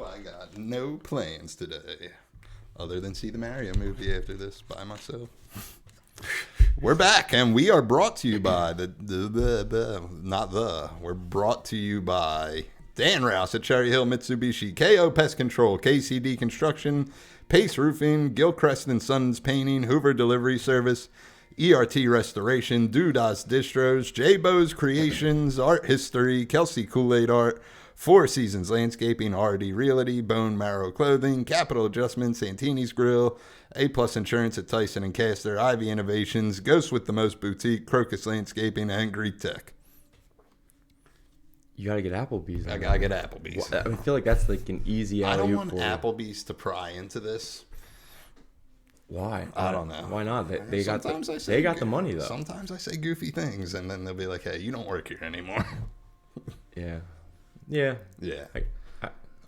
I got no plans today, other than see the Mario movie after this by myself. We're back, and we are brought to you by we're brought to you by Dan Rouse at Cherry Hill Mitsubishi, KO Pest Control, KCD Construction, Pace Roofing, Gilchrist and Sons Painting, Hoover Delivery Service, ERT Restoration, Dudas Distros, J-Bo's Creations, Art History, Kelsey Kool-Aid Art, Four Seasons Landscaping, RD Realty, Bone Marrow Clothing, Capital Adjustment, Santini's Grill, A-Plus Insurance at Tyson and Castor, Ivy Innovations, Ghost with the Most Boutique, Crocus Landscaping, and Greek Tech. You gotta get Applebee's. I gotta get Applebee's. I feel like that's like an easy alley-oop. I don't want Applebee's to pry into this. Why? I don't know. Why not? They got the money though. Sometimes I say goofy things, and then they'll be like, "Hey, you don't work here anymore." Yeah.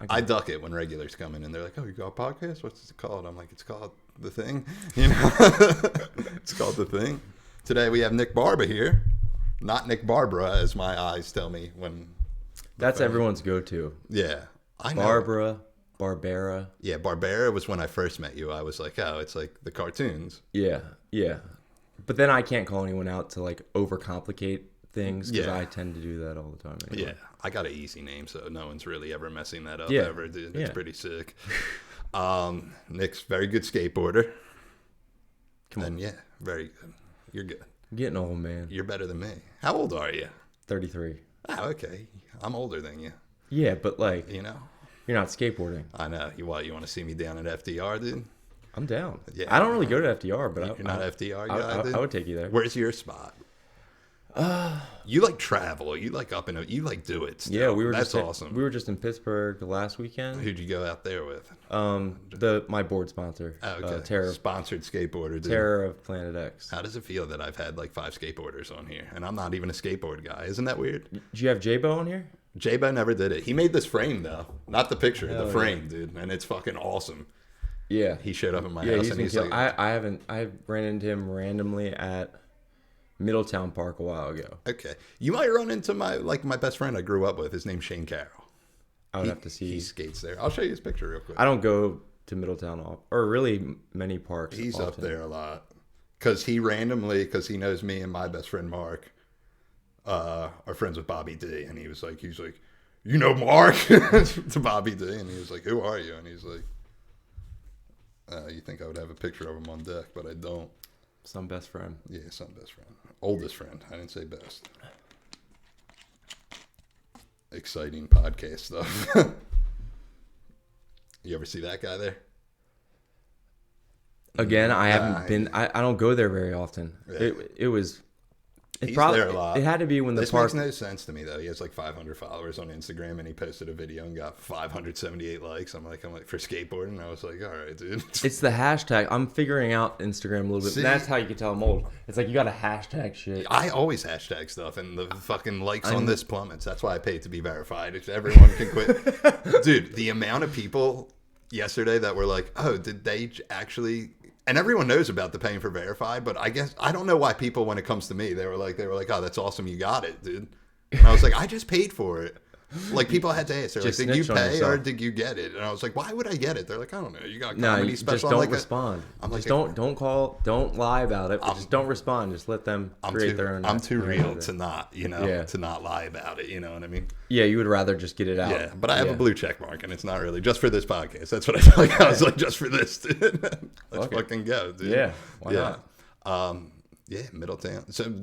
I duck it when regulars come in, and they're like, "Oh, you got a podcast? What's it called?" I'm like, "It's called The Thing." You know, it's called The Thing. Today we have Nick Barba here, not Nick Barbara, as my eyes tell me when. That's everyone's go-to. Yeah, I know. Barbara. Yeah, Barbera was when I first met you. I was like, oh, it's like the cartoons. Yeah. But then I can't call anyone out to like overcomplicate things because I tend to do that all the time. Anyway. Yeah, I got an easy name, so no one's really ever messing that up ever, dude. It's pretty sick. Nick's very good skateboarder. Come on. Yeah, very good. You're good. I'm getting old, man. You're better than me. How old are you? 33. Oh, okay. I'm older than you. Yeah, but like, you know, you're not skateboarding. I know. You want to see me down at FDR, dude? I'm down. Yeah. I don't really go to FDR, but you're not FDR guy, dude? I would take you there. Where's your spot? You like travel. You like you like do it still. Yeah, that's awesome. We were just in Pittsburgh last weekend. Who'd you go out there with? My board sponsor. Oh, okay. Terror. Sponsored skateboarder, dude. Terror of Planet X. How does it feel that I've had like 5 skateboarders on here, and I'm not even a skateboard guy? Isn't that weird? Did you have J-Bo on here? J-Bo never did it. He made this frame though, not the picture, the frame, dude, and it's fucking awesome. Yeah, he showed up at my house, and he's like, I ran into him randomly at Middletown Park a while ago. Okay, you might run into my best friend I grew up with. His name's Shane Carroll. I would have to see. He skates there. I'll show you his picture real quick. I don't go to Middletown or really many parks. He's often. Up there a lot because he knows me and my best friend Mark are friends with Bobby D, and he's like, you know Mark to Bobby D, and he was like, who are you? And he's like, you think I would have a picture of him on deck, but I don't. Some best friend. Yeah, some best friend. Oldest friend. I didn't say best. Exciting podcast stuff. You ever see that guy there? Again, I haven't been. I don't go there very often. Yeah. He's there a lot. It had to be when this makes no sense to me though. He has like 500 followers on Instagram, and he posted a video and got 578 likes. I'm like for skateboarding. I was like, all right, dude. It's the hashtag. I'm figuring out Instagram a little bit. That's how you can tell I'm old. It's like you got to hashtag shit. I always hashtag stuff, and the fucking likes on this plummets. That's why I pay to be verified. If everyone can quit, dude. The amount of people yesterday that were like, oh, did they actually? And everyone knows about the paying for verified, but I guess I don't know why people, when it comes to me, they were like, oh, that's awesome, you got it, dude. And I was like, I just paid for it. Like people had to ask, they're like, did you pay or did you get it? And I was like, why would I get it? They're like, I don't know, you got comedy special. Just don't respond. I'm like, don't call, don't lie about it. But just don't respond. Just let them create their own. I'm too real to not, to not lie about it. You know what I mean? Yeah, you would rather just get it out. Yeah, but I have a blue check mark, and it's not really just for this podcast. That's what I felt like. I was like, just for this, dude. Let's fucking go, dude. Yeah, why not? Yeah, Middletown. So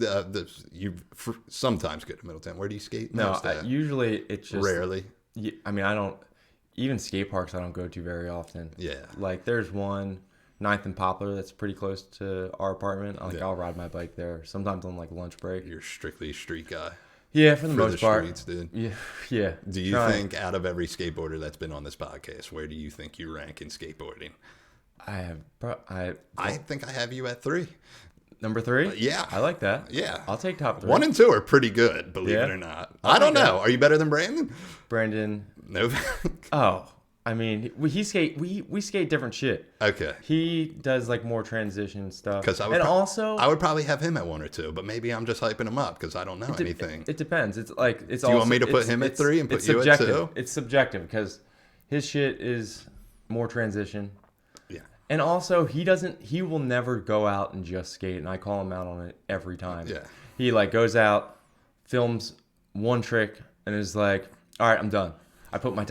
you sometimes go to Middletown. Where do you skate? No, usually it's just rarely. I mean, I don't even skate parks. I don't go to very often. Yeah, like there's one 9th and Poplar that's pretty close to our apartment. I'll ride my bike there. Sometimes on like lunch break. You're strictly a street guy. Yeah, for the most part. Streets, dude. Yeah. Do you think out of every skateboarder that's been on this podcast, where do you think you rank in skateboarding? I think I have you at 3. Number 3? Yeah. I like that. Yeah. I'll take top 3. 1 and 2 are pretty good, believe it or not. I don't know. Are you better than Brandon? Brandon. No. Oh, I mean, we skate different shit. Okay. He does like more transition stuff. I would probably have him at 1 or 2, but maybe I'm just hyping him up because I don't know anything. It depends. It's like it's. Do you want me to put him at 3 and put you at 2? It's subjective because His shit is more transition. Yeah. And also, he will never go out and just skate, and I call him out on it every time. Yeah. He like goes out, films one trick, and is like, all right, I'm done. I put my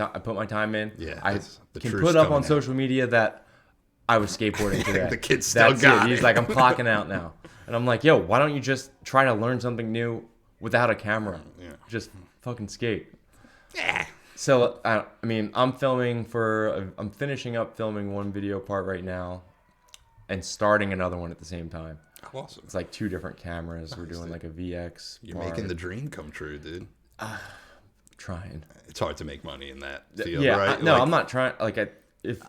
time in. Yeah. I the can truth's put up coming on out. social media that I was skateboarding today. The kid still That's got it. He's like, I'm clocking out now. And I'm like, yo, why don't you just try to learn something new without a camera? Yeah. Just fucking skate. Yeah. So, I mean, I'm finishing up filming one video part right now and starting another one at the same time. Awesome. It's like 2 different cameras. We're doing like a VX You're part. making the dream come true, dude. Trying. It's hard to make money in that field, Yeah, right? no, Like, I'm not trying. Like,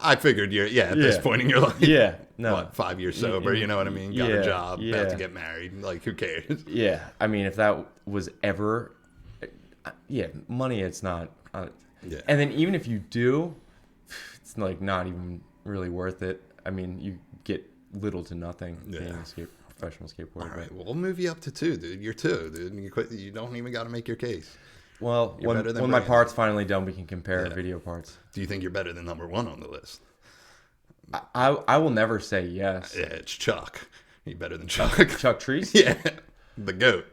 I figured at this point in your life. Yeah, no. What, 5 years sober, you know what I mean? Got Yeah, a job, about yeah. to get married. Like, who cares? Yeah, I mean, if that was ever, money, it's not. Yeah. And then even if you do, it's like not even really worth it. I mean, you get little to nothing being a professional skateboarder. All right, well, we'll move you up to 2, dude. You're 2, dude. And you don't even got to make your case. Well, You're better than when my Brandon. part's finally done, we can compare video parts. Do you think you're better than number 1 on the list? I will never say yes. Yeah, it's Chuck. You better than Chuck. Chuck Treese? Yeah, the GOAT.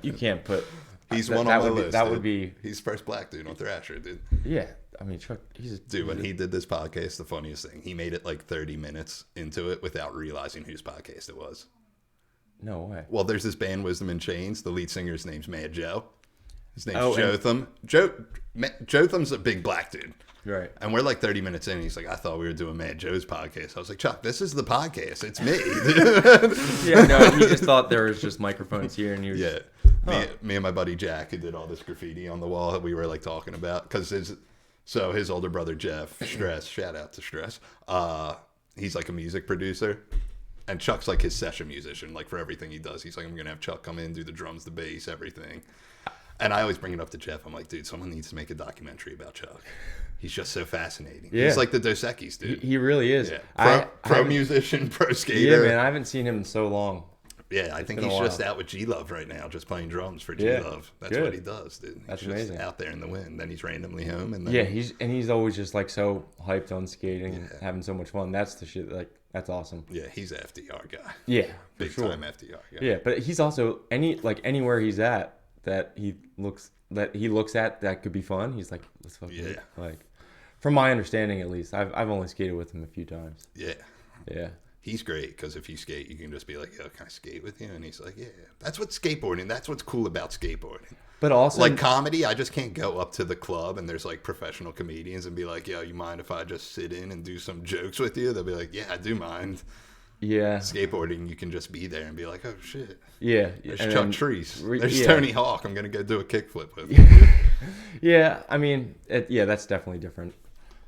You can't put. He's that, one that on my would be, list. That dude. would be. He's first black dude on Thrasher, dude. Yeah, I mean Chuck. Dude, when he did this podcast, the funniest thing, he made it like 30 minutes into it without realizing whose podcast it was. No way. Well, there's this band, Wisdom in Chains. The lead singer's name's Mad Joe. His name's Oh, Jotham. Jotham's a big black dude. Right. And we're like 30 minutes in. He's like, I thought we were doing Mad Joe's podcast. I was like, Chuck, this is the podcast. It's me. Yeah, no, he just thought there was just microphones here, and he was. Yeah. Me and my buddy Jack, who did all this graffiti on the wall that we were like talking about. Because his older brother Jeff, Stress, shout out to Stress. He's like a music producer. And Chuck's like his session musician, like for everything he does. He's like, I'm going to have Chuck come in, do the drums, the bass, everything. And I always bring it up to Jeff. I'm like, dude, someone needs to make a documentary about Chuck. He's just so fascinating. Yeah. He's like the Dos Equis, dude. He really is. Yeah. Pro musician, pro skater. Yeah, man, I haven't seen him in so long. Yeah, I think he's just out with G Love right now, just playing drums for G Love. That's good. what he does, dude. That's he's amazing. Just out there in the wind. Then he's randomly home, and then Yeah, he's always just like so hyped on skating and having so much fun. That's the shit. Like that's awesome. Yeah, he's an FDR guy. Yeah, Big for sure. time FDR guy. Yeah, but he's also anywhere he's at that he looks at that could be fun. He's like, let's fucking like. From my understanding, at least, I've only skated with him a few times. Yeah. Yeah. He's great because if you skate, you can just be like, yo, can I skate with you? And he's like, yeah. That's what's skateboarding. That's what's cool about skateboarding. But also, like comedy, I just can't go up to the club and there's like professional comedians and be like, yo, you mind if I just sit in and do some jokes with you? They'll be like, yeah, I do mind. Yeah. Skateboarding, you can just be there and be like, oh shit. Yeah. There's Chuck Treese. There's yeah. Tony Hawk. I'm going to go do a kickflip with him. Yeah, I mean, that's definitely different.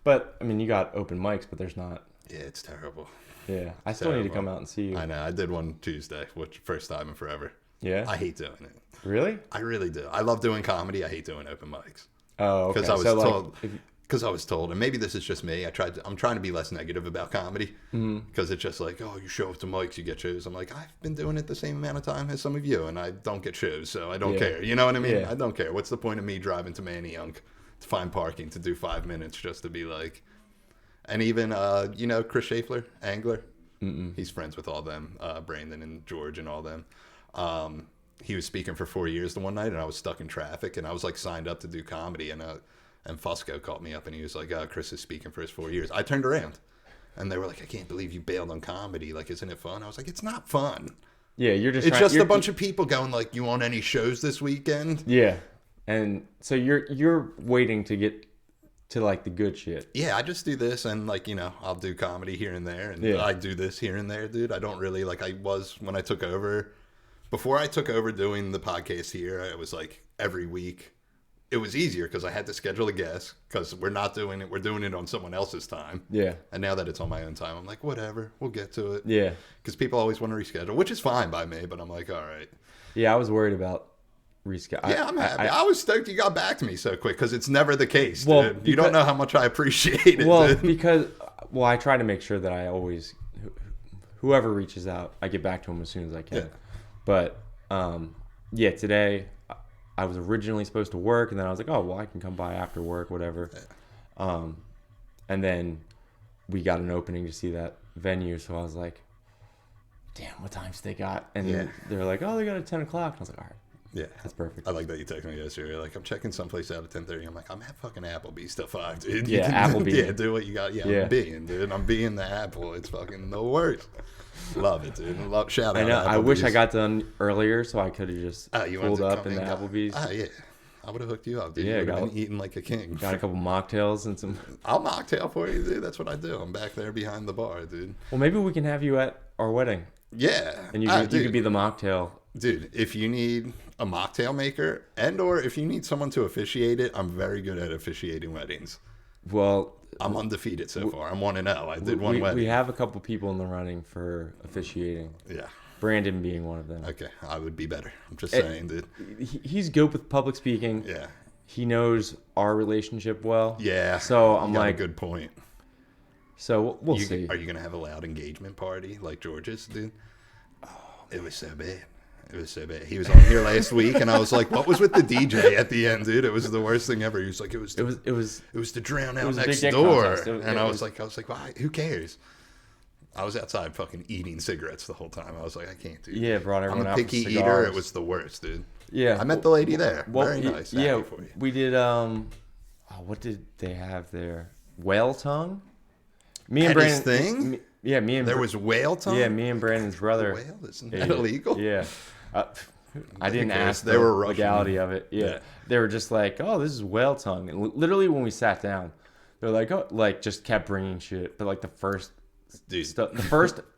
But, I mean, you got open mics, but there's not. Yeah, it's terrible. Yeah, I still need to come out and see you. I know. I did one Tuesday, which first time in forever. Yeah? I hate doing it. Really? I really do. I love doing comedy. I hate doing open mics. Oh, okay. Because I was told, and maybe this is just me. I'm trying to be less negative about comedy because it's just like, oh, you show up to mics, you get shows. I'm like, I've been doing it the same amount of time as some of you, and I don't get shows, so I don't care. You know what I mean? Yeah. I don't care. What's the point of me driving to Manayunk to find parking to do 5 minutes just to be like, and even Chris Schaeffler, Angler. He's friends with all them, Brandon and George and all them. He was speaking for 4 years the one night, and I was stuck in traffic, and I was like signed up to do comedy, and Fusco called me up, and he was like, Chris is speaking for his 4 years. I turned around, and they were like, I can't believe you bailed on comedy. Like, isn't it fun? I was like, it's not fun. Yeah, It's just a bunch of people going like, you want any shows this weekend? Yeah, and so you're waiting to get to like the good shit. Yeah, I just do this, and like, I'll do comedy here and there, and I do this here and there, dude. I don't really like. I was when I took over. Before I took over doing the podcast here, it was like every week. It was easier because I had to schedule a guest because we're not doing it. We're doing it on someone else's time. Yeah. And now that it's on my own time, I'm like, whatever, we'll get to it. Yeah. Because people always want to reschedule, which is fine by me, but I'm like, all right. Yeah, I was worried about reschedule. Yeah, I'm happy. I was stoked you got back to me so quick because it's never the case, Well, dude. You don't know how much I appreciate it. Well, dude. I try to make sure that I always, whoever reaches out, I get back to them as soon as I can. Yeah. But, today I was originally supposed to work, and then I was like, oh, well, I can come by after work, whatever. Yeah. And then we got an opening to see that venue, so I was like, damn, what times they got? And they're like, oh, they got at 10 o'clock. And I was like, all right. Yeah. That's perfect. I like that you texted me yesterday. Like, I'm checking someplace out at 10:30. I'm like, I'm at fucking Applebee's till 5, dude. Yeah, Applebee's. Yeah, do what you got. Yeah, I'm being, dude. I'm being the Apple. It's fucking the worst. Love it, dude. Shout out. I know. Applebee's. I wish I got done earlier so I could have just you pulled up in the got, Applebee's. Yeah. I would have hooked you up, dude. Yeah, you would have been eating like a king. Got a couple mocktails and some. I'll mocktail for you, dude. That's what I do. I'm back there behind the bar, dude. Well, maybe we can have you at our wedding. Yeah. And you could be the mocktail. Dude, if you need a mocktail maker or if you need someone to officiate it, I'm very good at officiating weddings. Well, I'm undefeated so far. I'm 1-0. I did one wedding. We have a couple people in the running for officiating. Yeah. Brandon being one of them. Okay, I would be better. I'm just saying, dude. He's good with public speaking. Yeah. He knows our relationship well. Yeah. So I'm like, good point. So we'll see. Are you gonna have a loud engagement party like George's, dude? Oh, it was so bad. It was so bad. He was on here last week, and I was like, "What was with the DJ at the end, dude? It was the worst thing ever." He was like, "It was to drown out next door," and I was like, "Why? Who cares?" I was outside fucking eating cigarettes the whole time. I was like, "I can't do." Yeah, brought everyone out. I'm a picky eater. It was the worst, dude. Yeah, I met the lady there. Very nice. Yeah, we did. What did they have there? Whale tongue. Me and Brandon. Thing. There was whale tongue. Yeah, me and Brandon's brother. Whale isn't that illegal? Yeah. I didn't ask they were the legality of it. Yeah. They were just like, "Oh, this is whale tongue," and literally when we sat down, they're like, "Oh," like just kept bringing shit. But like the first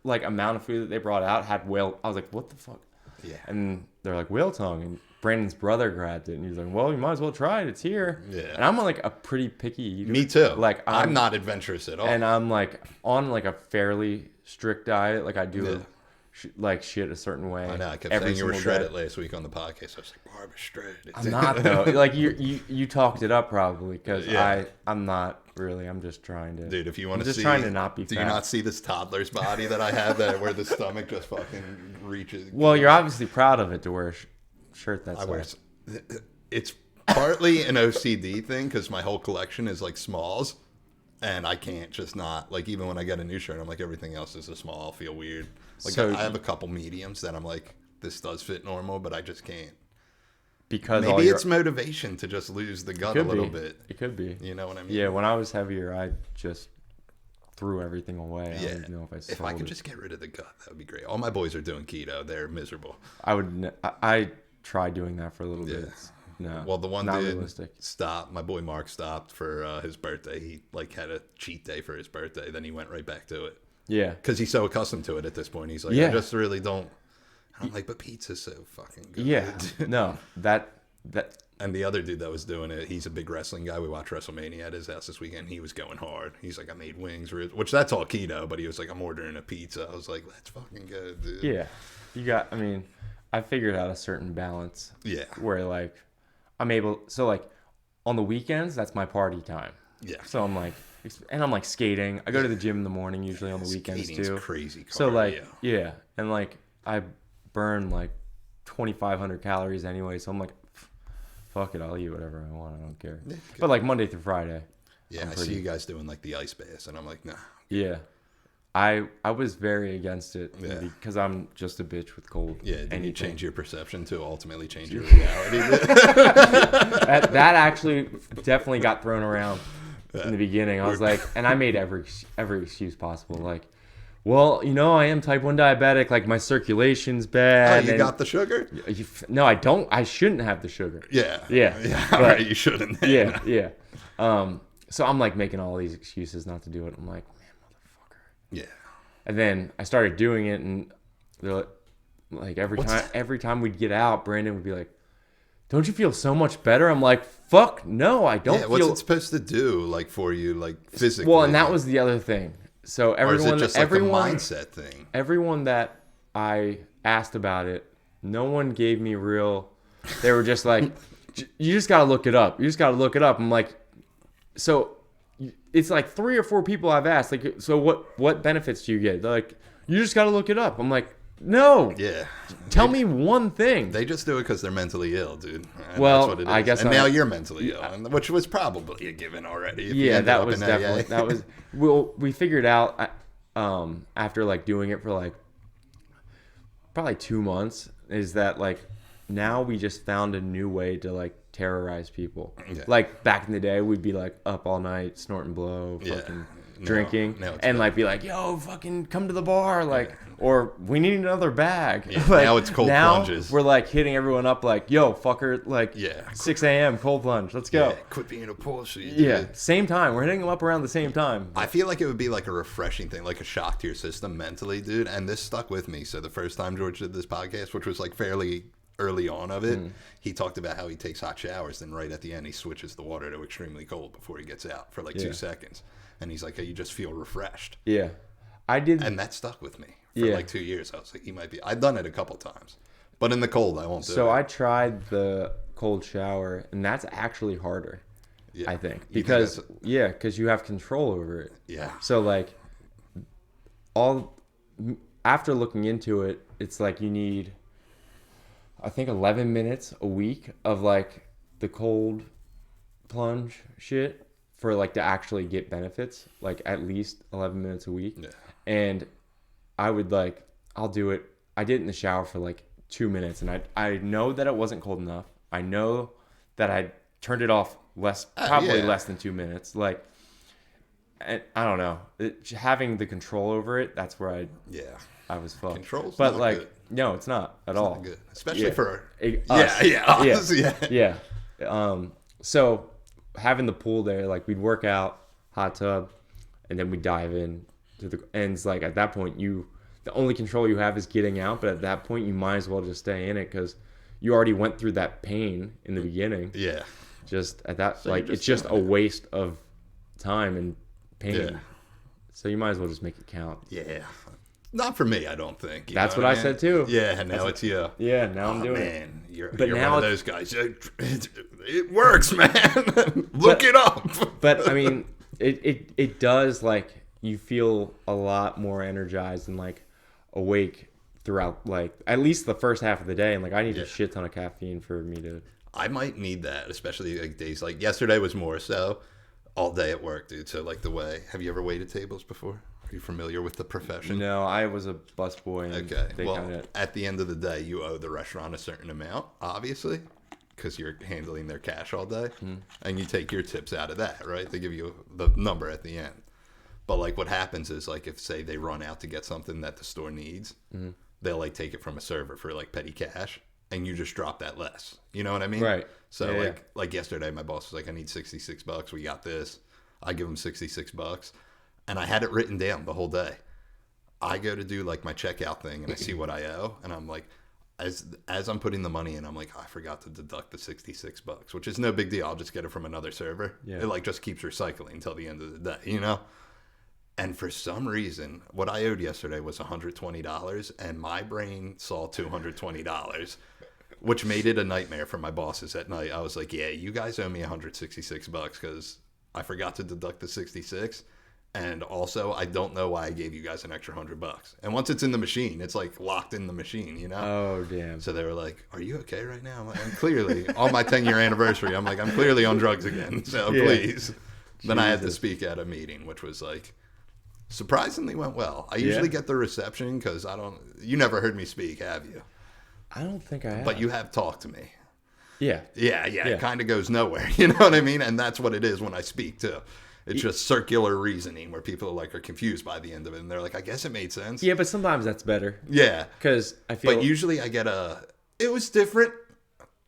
like amount of food that they brought out had whale. I was like, "What the fuck?" Yeah. And they're like whale tongue, and Brandon's brother grabbed it, and he's like, "Well, you might as well try it. It's here." Yeah. And I'm like a pretty picky eater. Me too. Like I'm not adventurous at all. And I'm like on like a fairly strict diet. Like I do. Like shit a certain way. I know. I kept saying you were shredded last week on the podcast. I was like, Barba shredded. I'm not though. Like you talked it up probably because I'm not really. I'm just trying to. Dude, if you want to see, trying to not be. Do fat. you not see this toddler's body that I have where the stomach just fucking reaches? Well, you're obviously proud of it to wear a shirt that's. It's partly an OCD thing because my whole collection is like smalls, and I can't just not like even when I get a new shirt, I'm like everything else is a small. I'll feel weird. Like I have a couple mediums that I'm like, this does fit normal, but I just can't. Because maybe it's motivation to just lose the gut a little bit. It could be. You know what I mean? Yeah, when I was heavier, I just threw everything away. Yeah. I don't even know if I sold If I could just get rid of the gut, that would be great. All my boys are doing keto. They're miserable. I tried doing that for a little bit. No. Well, the one not dude realistic. stopped. My boy Mark stopped for his birthday. He like had a cheat day for his birthday. Then he went right back to it. Yeah. Because he's so accustomed to it at this point. He's like, I just really don't. I'm like, but pizza's so fucking good. Yeah. No, that. And the other dude that was doing it, he's a big wrestling guy. We watched WrestleMania at his house this weekend. He was going hard. He's like, I made wings, which that's all keto. But he was like, I'm ordering a pizza. I was like, that's fucking good, dude. Yeah. I figured out a certain balance. Yeah. Where like, I'm able. So like, on the weekends, that's my party time. Yeah. So I'm like. And I'm like skating. I go to the gym in the morning, usually on the weekends too. Crazy. Cardio. So like, yeah, and like I burn like 2,500 calories anyway. So I'm like, fuck it, I'll eat whatever I want. I don't care. Yeah, but like Monday through Friday. Yeah, I see you guys doing like the ice baths, and I'm like, nah. Yeah, I was very against it because I'm just a bitch with cold. Yeah, did you change your perception to ultimately change your reality? that actually definitely got thrown around. In the beginning, I was like, and I made every excuse possible. Like, well, I am type 1 diabetic. Like, my circulation's bad. Oh, you got the sugar? No, I don't. I shouldn't have the sugar. Yeah. But, all right, you shouldn't. Yeah. So I'm like making all these excuses not to do it. I'm like, man, motherfucker. Yeah. And then I started doing it, and they're like every time we'd get out, Brandon would be like, don't you feel so much better? I'm like, fuck, no, I don't feel... What's it supposed to do, like, for you, like, physically? Well, and that was the other thing. So everyone... Or is it just like a mindset thing? Everyone that I asked about it, no one gave me real... They were just like, you just got to look it up. You just got to look it up. I'm like, so it's like 3 or 4 people I've asked, like, so what benefits do you get? They're like, you just got to look it up. I'm like, No. Yeah. Tell me one thing. They just do it because they're mentally ill, dude. And Well, that's what it is. I guess and now you're mentally ill, which was probably a given already. If you Yeah, ended that up was in definitely AA. that was. Well, we figured out after like doing it for like probably 2 months is that like now we just found a new way to like terrorize people. Yeah. Like back in the day, we'd be like up all night snorting blow, Yeah. fucking No, drinking, now it's and good. like be like, "Yo, fucking come to the bar," like, or we need another bag. Yeah, Like, now it's cold plunges. We're like hitting everyone up, like, "Yo, fucker, like, Yeah. 6 a.m. cold plunge, let's go." Yeah, quit being a pussy. Yeah, dude. same time. We're hitting them up around the same time. I feel like it would be like a refreshing thing, like a shock to your system mentally, dude. And this stuck with me. So the first time George did this podcast, which was like fairly early on of it, he talked about how he takes hot showers. Then right at the end, he switches the water to extremely cold before he gets out for like 2 seconds. And he's like, hey, you just feel refreshed. Yeah, I did. And that stuck with me for Yeah. like 2 years. I was like, he might be. I've done it a couple times. But in the cold, I won't do So it. I tried the cold shower, and that's actually harder. Yeah. I think You think because that's because you have control over it. Yeah. So like after looking into it, it's like you need I think 11 minutes a week of like the cold plunge shit for like to actually get benefits, like at least 11 minutes a week. Yeah. And I would like I'll do it. I did it in the shower for like 2 minutes, and I know that it wasn't cold enough. I know that I turned it off probably yeah. less than 2 minutes. Like, and I don't know, having the control over it. That's where Yeah. I was fucked. Control's but not like good. no, it's not at all. Not good. Especially Yeah. for... Us. us, yeah. Yeah. So having the pool there, like we'd work out, hot tub, and then we'd dive in to the ends. Like at that point, the only control you have is getting out. But at that point, you might as well just stay in it because you already went through that pain in the beginning. Yeah. Just at that, So like you're it's just just a doing it. waste of time and pain. Yeah. So you might as well just make it count. Yeah. Not for me, I don't think. You That's know what I mean? said too. Yeah, and now it's you. Yeah, now I'm Oh, doing it. man, you're But now one of it's- those guys. It works, man. Look it up. But I mean, it does, like, you feel a lot more energized and like awake throughout, like, at least the first half of the day. And like I need a shit ton of caffeine for me to. I might need that, especially like days like yesterday was more so all day at work, dude. So like the way, have you ever waited tables before? Are you familiar with the profession? No, I was a busboy. And Okay. They Well, kinda, at the end of the day, you owe the restaurant a certain amount, obviously, because you're handling their cash all day, and you take your tips out of that, right? They give you the number at the end. But like, what happens is like, if say they run out to get something that the store needs, they'll like take it from a server for like petty cash, and you just drop that less. You know what I mean? Right. So Yeah, like yesterday, my boss was like, "I need $66. We got this." I give him $66, and I had it written down the whole day. I go to do like my checkout thing, and I see what I owe, and I'm like, as I'm putting the money in, I'm like, I forgot to deduct the $66, which is no big deal. I'll just get it from another server. Yeah. It like just keeps recycling until the end of the day, you know. And for some reason, what I owed yesterday was $120, and my brain saw $220, which made it a nightmare for my bosses at night. I was like, yeah, you guys owe me $166 because I forgot to deduct the 66. And also, I don't know why I gave you guys an extra $100. And once it's in the machine, it's like locked in the machine, you know? oh, damn. So they were like, are you okay right now? I'm like, I'm clearly, on my 10-year anniversary, I'm like, I'm clearly on drugs again. So Yeah. please. Then I had to Jesus. speak at a meeting, which was like, surprisingly went well. I usually get the reception because you never heard me speak, have you? I don't think I have. But you have talked to me. Yeah. Yeah. It kind of goes nowhere. You know what I mean? And that's what it is when I speak too. It's just circular reasoning where people are confused by the end of it. And they're like, I guess it made sense. Yeah, but sometimes that's better. Yeah. Because I feel. But usually I get it was different.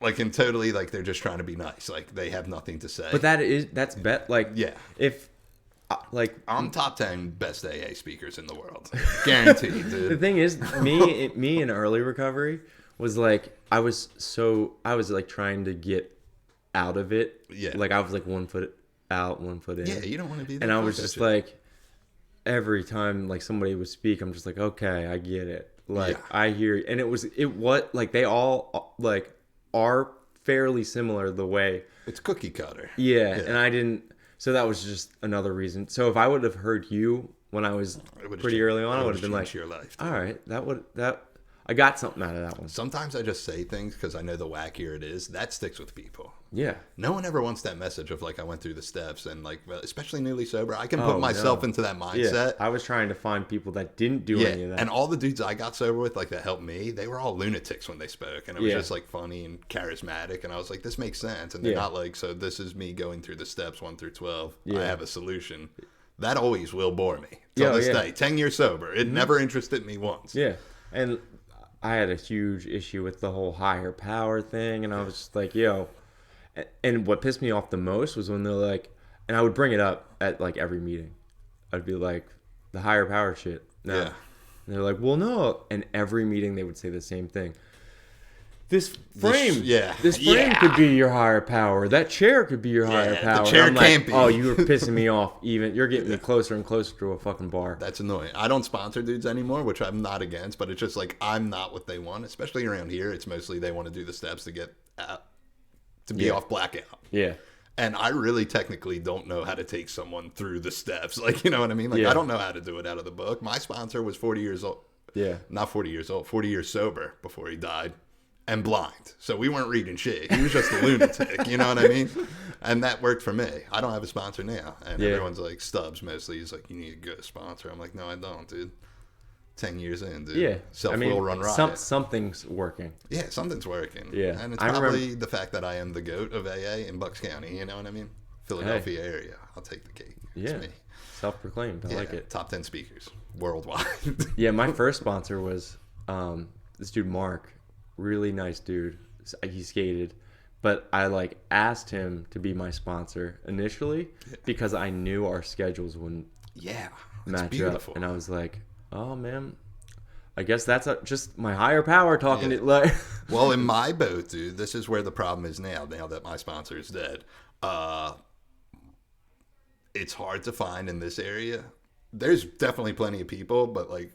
Like, and totally, like, they're just trying to be nice. Like, they have nothing to say. But that's bet. Like, Yeah. If, like, I'm top 10 best AA speakers in the world. Guaranteed, the dude. thing is, me in early recovery was like, I was like trying to get out of it. Yeah. Like, I was like 1 foot out, 1 foot in. Yeah, you don't want to be that. And I was just like, every time like somebody would speak, I'm just like, okay, I get it. Like, Yeah. I hear, and it was like they all like are fairly similar the way. It's cookie cutter. Yeah, and I didn't. So that was just another reason. So if I would have heard you when I was It would've pretty changed- early on, I it would have would've been like, changed your life, all right, that I got something out of that one. Sometimes I just say things because I know the wackier it is. That sticks with people. Yeah. No one ever wants that message of like I went through the steps and like especially newly sober. I can put myself into that mindset. Yeah. I was trying to find people that didn't do any of that. And all the dudes I got sober with like that helped me, they were all lunatics when they spoke, and it was just like funny and charismatic, and I was like, this makes sense. And they're not like, so this is me going through the steps 1 through 12. I have a solution. That always will bore me till this day. 10 years sober, it never interested me once. Yeah. And I had a huge issue with the whole higher power thing, and I was just like, yo. And what pissed me off the most was when they're like, and I would bring it up at like every meeting. I'd be like, the higher power shit. No. Yeah. And they're like, well, no. And every meeting they would say the same thing. This frame could be your higher power. That chair could be your higher power. The chair can't be. Oh, you were pissing me off. You're getting me closer and closer to a fucking bar. That's annoying. I don't sponsor dudes anymore, which I'm not against, but it's just like I'm not what they want, especially around here. It's mostly they want to do the steps to get out, to be off blackout. Yeah. And I really technically don't know how to take someone through the steps. Like, you know what I mean? Like, I don't know how to do it out of the book. My sponsor was 40 years old. Yeah. Not 40 years old, 40 years sober before he died. And blind. So we weren't reading shit. He was just a lunatic. You know what I mean? And that worked for me. I don't have a sponsor now. And everyone's like, Stubbs mostly. He's like, you need a good sponsor. I'm like, no, I don't, dude. 10 years in, dude. Yeah. Self-will run riot. Something's working. Yeah, something's working. Yeah. And it's probably the fact that I am the GOAT of AA in Bucks County. You know what I mean? Philadelphia area. I'll take the cake. It's me. Self-proclaimed. I like it. Top 10 speakers worldwide. Yeah, my first sponsor was this dude, Mark. Really nice dude. He skated, but I like asked him to be my sponsor initially because I knew our schedules wouldn't match up, and I was like, oh man, I guess that's just my higher power talking to like. Well, in my boat, dude, this is where the problem is now that my sponsor is dead. It's hard to find in this area. There's definitely plenty of people, but like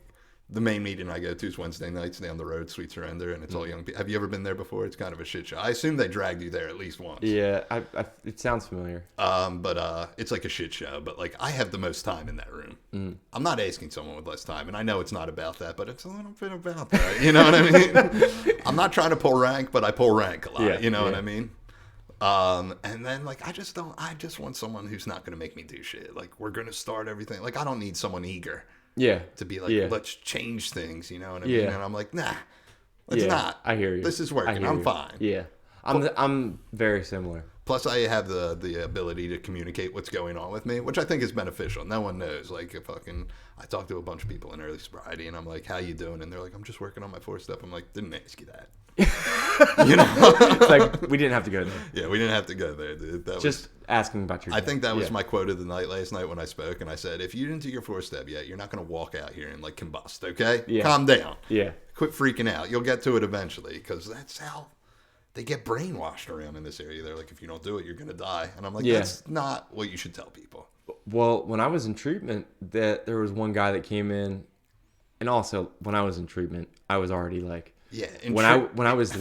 the main meeting I go to is Wednesday nights down the road, Sweet Surrender, and it's all young people. Have you ever been there before? It's kind of a shit show. I assume they dragged you there at least once. Yeah, it sounds familiar. But it's like a shit show. But like I have the most time in that room. I'm not asking someone with less time, and I know it's not about that, but it's a little bit about that. You know what I mean? I'm not trying to pull rank, but I pull rank a lot. Yeah, you know what I mean? And then like I just want someone who's not going to make me do shit. Like we're going to start everything. Like I don't need someone eager. Yeah. To be like, let's change things, you know what I mean? And I'm like, nah, let's not. I hear you. This is working. I'm fine. Yeah. I'm very similar. Plus, I have the ability to communicate what's going on with me, which I think is beneficial. No one knows. Like, I talk to a bunch of people in early sobriety, and I'm like, how you doing? And they're like, I'm just working on my 4-step. I'm like, didn't ask you that. You know? It's like, we didn't have to go there. Yeah, we didn't have to go there, dude. That just asking about your I think that was my quote of the night last night when I spoke, and I said, if you didn't do your 4-step yet, you're not going to walk out here and, like, combust, okay? Yeah. Calm down. Yeah. Quit freaking out. You'll get to it eventually, because that's how they get brainwashed around in this area. They're like, if you don't do it, you're going to die. And I'm like, that's not what you should tell people. Well, when I was in treatment, there was one guy that came in, and also when I was in treatment, I was already like, when I was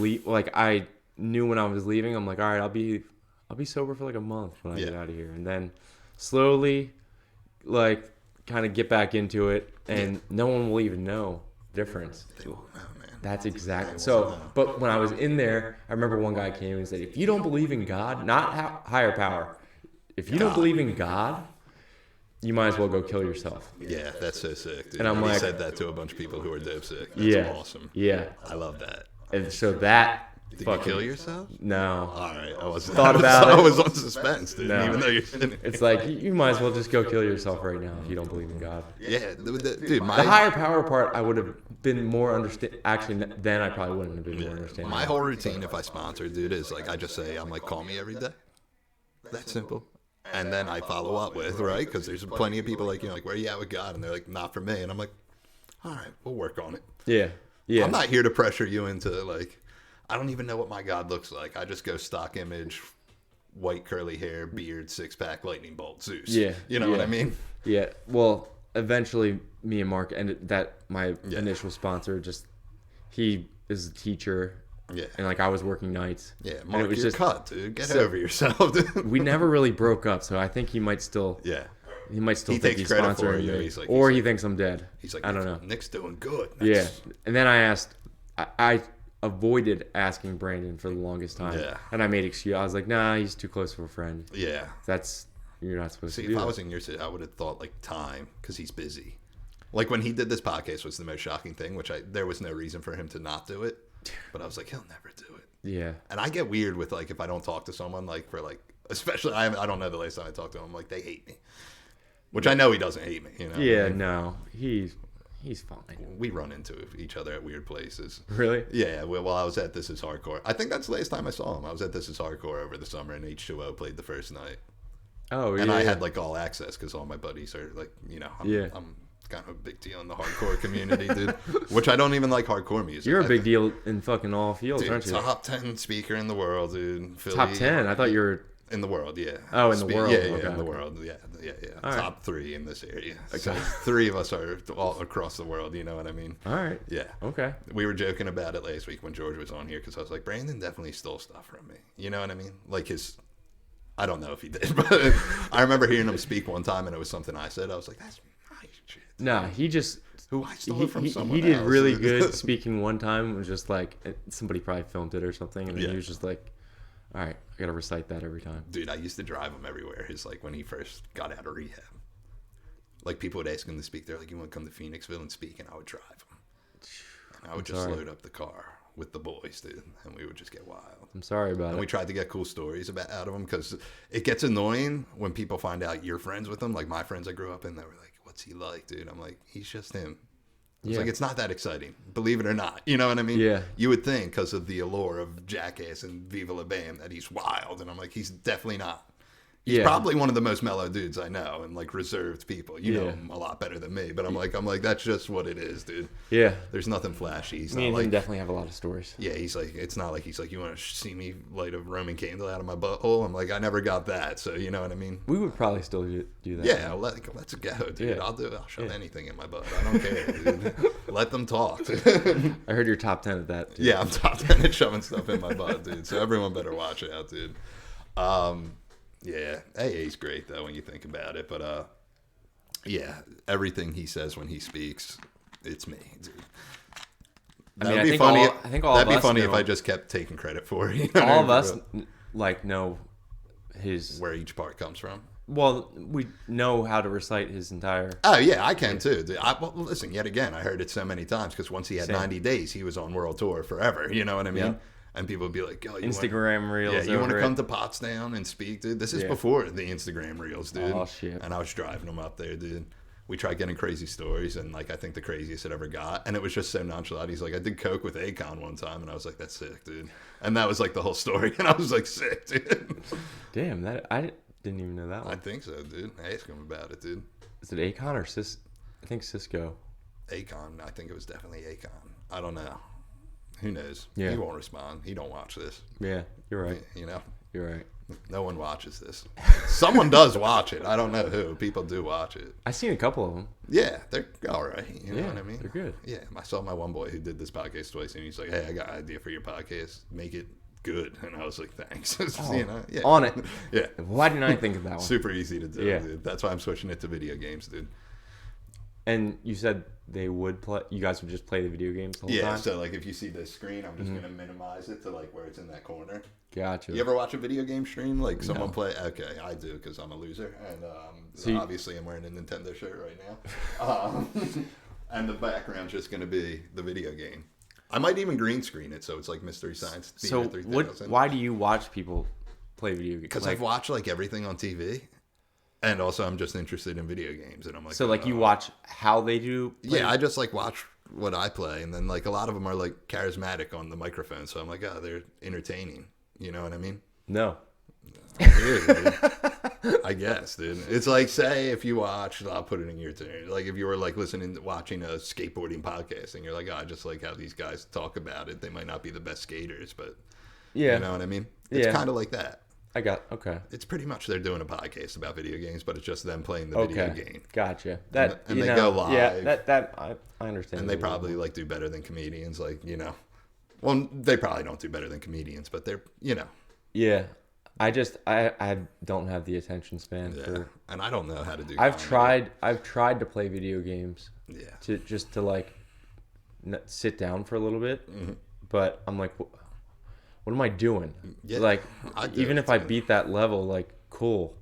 I knew when I was leaving, I'm like, all right, I'll be sober for like a month when I get out of here, and then slowly, like, kind of get back into it, and no one will even know the difference. They won't know, man. That's exactly so. But when I was in there, I remember one guy came and said, if you don't believe in God, not higher power, if you don't believe in God, you might as well go kill yourself. Yeah, that's so sick, dude. And I'm like, he said that to a bunch of people who are dope sick. That's awesome. Yeah. I love that. And so that... Did you kill yourself? No. All right. I was on suspense, dude. No. Even though you're sitting. It's like, you might as well just go kill yourself right now if you don't believe in God. Yeah. Dude, the higher power part, I would have been more understand. Actually, then I probably wouldn't have been more understanding. My whole routine, if I sponsor, dude, is like, I just say, I'm like, call me every day. That's simple. And then I follow up with, right? Because there's plenty of people like, you know, like, where are you at with God? And they're like, not for me. And I'm like, all right, we'll work on it. Yeah. Yeah. I'm not here to pressure you into, like, I don't even know what my God looks like. I just go stock image, white curly hair, beard, 6-pack, lightning bolt, Zeus. Yeah. You know what I mean? Yeah. Well, eventually, me and Mark ended that. My initial sponsor, he is a teacher. Yeah. And like I was working nights. Yeah, Mark, it was you're cut, dude. Get over yourself, dude. We never really broke up, so I think he might still. Yeah. He might still think he's sponsoring me, he thinks I'm dead. He's like, I don't know. Nick's doing good. Yeah. And then I asked I avoided asking Brandon for the longest time. Yeah. And I made excuse. I was like, nah, he's too close of a friend. Yeah. You're not supposed to do See, if that. I was in your city, I would have thought like time because he's busy. Like when he did this podcast was the most shocking thing, which there was no reason for him to not do it. But I was like, he'll never do it. Yeah. And I get weird with like if I don't talk to someone like for like, especially I don't know the last time I talked to him, like they hate me. Which I know he doesn't hate me, you know. Yeah, no. He's fine. We run into each other at weird places. Really? Yeah, well, I was at This Is Hardcore. I think that's the last time I saw him. I was at This Is Hardcore over the summer, and H2O played the first night. Oh, yeah. And I had like all access because all my buddies are like, you know, I'm kind of a big deal in the hardcore community, dude. Which I don't even like hardcore music. You're a big deal in fucking all fields, dude, aren't you? top 10 speaker in the world, dude. Philly, Top 10? I thought you were... In the world, yeah. Oh, in the world. Yeah, okay. in the world. Yeah. All Top right. 3 in this area. Okay. So 3 of us are all across the world, you know what I mean? All right. Yeah. Okay. We were joking about it last week when George was on here because I was like, Brandon definitely stole stuff from me. You know what I mean? Like I don't know if he did, but I remember hearing him speak one time and it was something I said. I was like, that's my shit. No, he just... Who I stole it from someone He did else. really good speaking one time. It was just like, somebody probably filmed it or something, and then he was just like, all right, I got to recite that every time. Dude, I used to drive him everywhere. Like when he first got out of rehab. Like people would ask him to speak. They're like, you want to come to Phoenixville and speak? And I would drive him. And I would just load up the car with the boys, dude. And we would just get wild. I'm sorry about it. And we tried to get cool stories out of him because it gets annoying when people find out you're friends with him. Like my friends I grew up in, they were like, what's he like, dude? I'm like, he's just him. It's like, it's not that exciting, believe it or not. You know what I mean? Yeah. You would think because of the allure of Jackass and Viva La Bam that he's wild. And I'm like, he's definitely not. He's probably one of the most mellow dudes I know and like reserved people. You know him a lot better than me, but I'm like, that's just what it is, dude. Yeah. There's nothing flashy. He's Me not and him like, definitely have a lot of stories. yeah, he's like, it's not like he's like, you want to see me light a Roman candle out of my butthole? I'm like, I never got that. So, you know what I mean? We would probably still do that. Yeah, let's go, dude. Yeah. I'll shove anything in my butt. I don't care, dude. Let them talk. I heard you're top 10 at that, dude. Yeah, I'm top 10 at shoving stuff in my butt, dude. So everyone better watch it out, dude. Yeah, AA's great though when you think about it, but yeah, everything he says when he speaks, it's me, dude. That'd be funny. I think all of us That'd be funny know, if I just kept taking credit for it. You know all of what I mean? us like know his. Where each part comes from. Well, we know how to recite his entire. Oh yeah, I can too. Dude. Well, listen, yet again, I heard it so many times because once he had Same. 90 days, he was on world tour forever. You know what I mean? Yeah. And people would be like, "Oh, you Instagram reels. Yeah, you want to over come it. to Potsdam and speak, dude? This is before the Instagram reels, dude. Oh, shit. And I was driving them up there, dude. We tried getting crazy stories, and like I think the craziest it ever got, and it was just so nonchalant. He's like, I did coke with Akon one time, and I was like, that's sick, dude. And that was like the whole story, and I was like, sick, dude. Damn, that I didn't even know that one. I think so, dude. Ask him about it, dude. Is it Akon or I think Cisco. Akon, I think it was definitely Akon. I don't know. Who knows? Yeah. He won't respond. He don't watch this. Yeah, you're right. You know? You're right. No one watches this. Someone does watch it. I don't know who. People do watch it. I've seen a couple of them. Yeah, they're all right. You know Yeah, what I mean? they're good. Yeah, I saw my one boy who did this podcast twice, and he's like, hey, I got an idea for your podcast. Make it good. And I was like, thanks. You know? Yeah. On it. Yeah. Why didn't I think of that one? Super easy to do, Yeah. dude. That's why I'm switching it to video games, dude. And you said they would play. You guys would just play the video games the whole Yeah, time. so like if you see this screen, I'm just gonna minimize it to like where it's in that corner. Gotcha. You ever watch a video game stream? Like someone No. play? Okay, I do because I'm a loser, and So you- obviously I'm wearing a Nintendo shirt right now. And the background's just gonna be the video game. I might even green screen it so it's like Mystery Science So Theater 3000. why do you watch people play video games? Because I've watched like everything on TV, and also I'm just interested in video games, and I'm like, so like you watch how they do. Play? yeah, I just like watch what I play, and then like a lot of them are like charismatic on the microphone, so I'm like, oh, they're entertaining. You know what I mean? No. Weird, dude. I guess, dude. It's like, say if you watch, I'll put it in your turn. Like if you were like watching a skateboarding podcast, and you're like, oh, I just like how these guys talk about it. They might not be the best skaters, but Yeah. you know what I mean? It's Yeah. kind of like that. Okay. It's pretty much they're doing a podcast about video games, but it's just them playing the video game. Gotcha. That And you they know, go live. Yeah, that I understand. And they probably like do better than comedians, like, you know. Well, they probably don't do better than comedians, but they're, you know. Yeah. I don't have the attention span Yeah. for. And I don't know how to do I've comedy. tried to play video games. Yeah. To like sit down for a little bit. Mm-hmm. But I'm like, what am I doing? Yeah, Like, even if I too. beat that level, like, cool.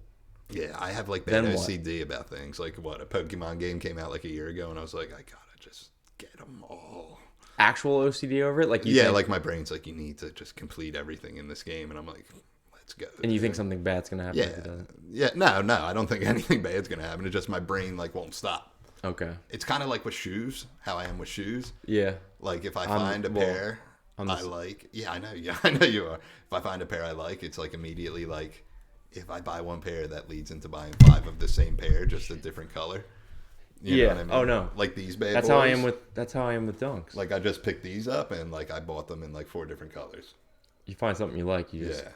Yeah, I have like Then bad what? OCD about things. Like what, a Pokemon game came out like a year ago, and I was like, I gotta just get them all. Actual OCD over it? Like, you Yeah, think, like my brain's like, you need to just complete everything in this game, and I'm like, let's go. and you dude. think something bad's going to happen Yeah, if it doesn't? yeah, no, I don't think anything bad's gonna happen. It's just my brain like won't stop. Okay. It's kind of like with shoes, how I am with shoes. Yeah. Like if I find a pair I like, yeah, I know, I know you are. If I find a pair I like, it's like immediately like, if I buy one pair, that leads into buying 5 of the same pair, just a different color. You know what I mean? Oh no. Like these bad That's boys. how I am with dunks. Like I just picked these up and like I bought them in like 4 different colors. You find something you like, you just Yeah.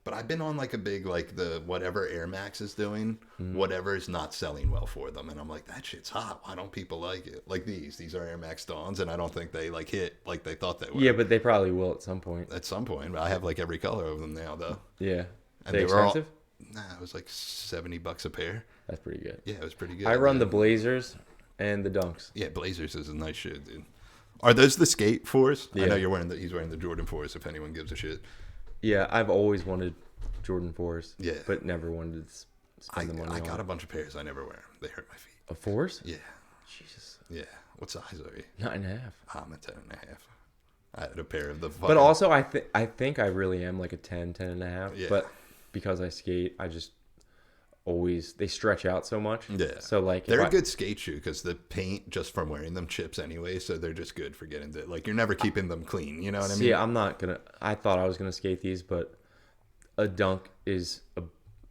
But I've been on like a big like the whatever Air Max is doing, whatever is not selling well for them, and I'm like, that shit's hot. Why don't people like it? Like these are Air Max Dawns, and I don't think they like hit like they thought they would. Yeah, but they probably will at some point. At some point, I have like every color of them now though. Yeah. And They were all, expensive? nah, it was like $70 a pair. That's pretty good. Yeah, it was pretty good. I run the man. Blazers and the dunks. Yeah, Blazers is a nice shit, dude. Are those the skate 4s? I Yeah. know you're wearing he's wearing the Jordan 4s. If anyone gives a shit. Yeah, I've always wanted Jordan 4s. Yeah. But never wanted to spend the money I on got a it. bunch of pairs. I never wear them. They hurt my feet. A 4s? Yeah, Jesus. yeah. What size are you? 9.5. I'm a 10.5. I had a pair of the. But also, I think I really am like a 10, 10.5. Yeah. But because I skate, I just always, they stretch out so much. Yeah. So like, they're if a good skate shoe because the paint just from wearing them chips anyway, so they're just good for getting to like you're never keeping them clean. You know what I mean? Yeah, I'm not gonna. I thought I was gonna skate these, but a dunk is a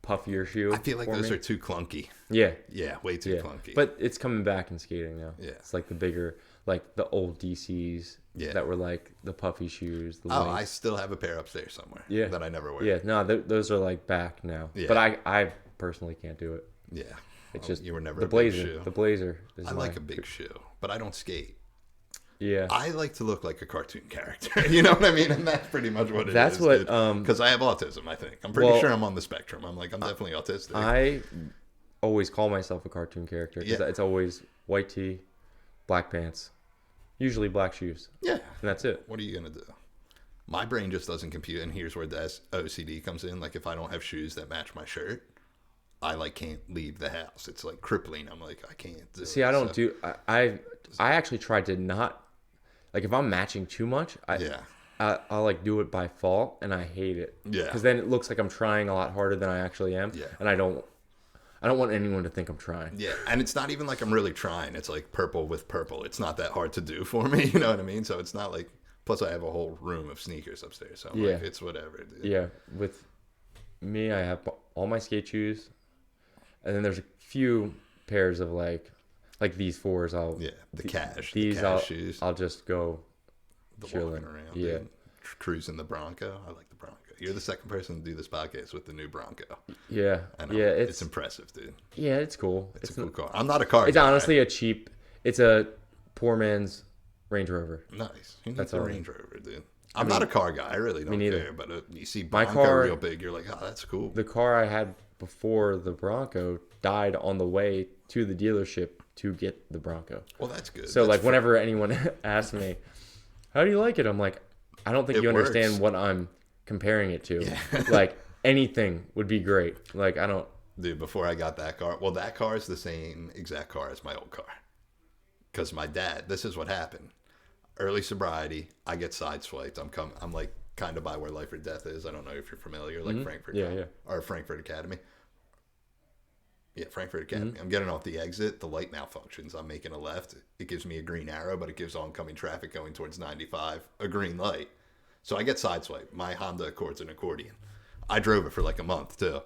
puffier shoe. I feel like for those me. are too clunky. Yeah, Yeah, way too yeah. clunky. But it's coming back in skating now. Yeah. It's like the bigger, like the old DCs. Yeah. That were like the puffy shoes. The oh, Lynx. I still have a pair upstairs somewhere. Yeah. that I never wear. Yeah, no, those are like back now. Yeah. But I personally can't do it. yeah. It's Oh, just you were never the a big blazer. shoe. The blazer. Is I like a big shoe, but I don't skate. Yeah. I like to look like a cartoon character. You know what I mean? And that's pretty much what it is. That's what, because I have autism. I think I'm pretty well, sure I'm on the spectrum. I'm definitely autistic. I always call myself a cartoon character because Yeah. it's always white tee, black pants, usually black shoes, yeah. and that's it. What are you gonna do? My brain just doesn't compute, and here's where the OCD comes in. Like if I don't have shoes that match my shirt, I like can't leave the house. It's like crippling. I'm like I can't do See, it. I don't So, do. I actually tried to not like if I'm matching too much. Yeah. I'll like do it by fault, and I hate it. Yeah. Because then it looks like I'm trying a lot harder than I actually am. Yeah. And I don't want anyone to think I'm trying. Yeah, and it's not even like I'm really trying. It's like purple with purple. It's not that hard to do for me. You know what I mean? So it's not like. Plus, I have a whole room of sneakers upstairs. So I'm Yeah. like, it's whatever, dude. Yeah. With me, I have all my skate shoes, and then there's a few pairs of like these 4s. Yeah, the cash. These the cash shoes. I'll just go The chilling. walking around. Yeah. Dude. Cruising the Bronco. I like the Bronco. You're the second person to do this podcast with the new Bronco. Yeah. I know. Yeah. It's impressive, dude. Yeah, it's cool. It's a cool car. I'm not a car It's guy. honestly it's a poor man's Range Rover. Nice. Who needs That's a all. Range Rover, dude? I'm not a car guy. I really don't neither. care. But you see My Bronco car- real big, you're like, oh, that's cool. The car I had before the Bronco died on the way to the dealership to get the Bronco. Well, that's good. So That's like whenever anyone asks me, "How do you like it?" I'm like, "I don't think It you works. understand what I'm comparing it to. Like anything would be great. Like I don't." Dude, before I got that car, well, that car is the same exact car as my old car. Because my dad, this is what happened. Early sobriety, I get sideswiped. I'm like kind of by where Life or Death is. I don't know if you're familiar, like Frankfurt. Yeah. Or Frankfurt Academy. Yeah, Frankfurt Academy. I'm getting off the exit. The light malfunctions. I'm making a left. It gives me a green arrow, but it gives oncoming traffic going towards 95 a green light. So I get sideswiped. My Honda Accord's an accordion. I drove it for like a month too.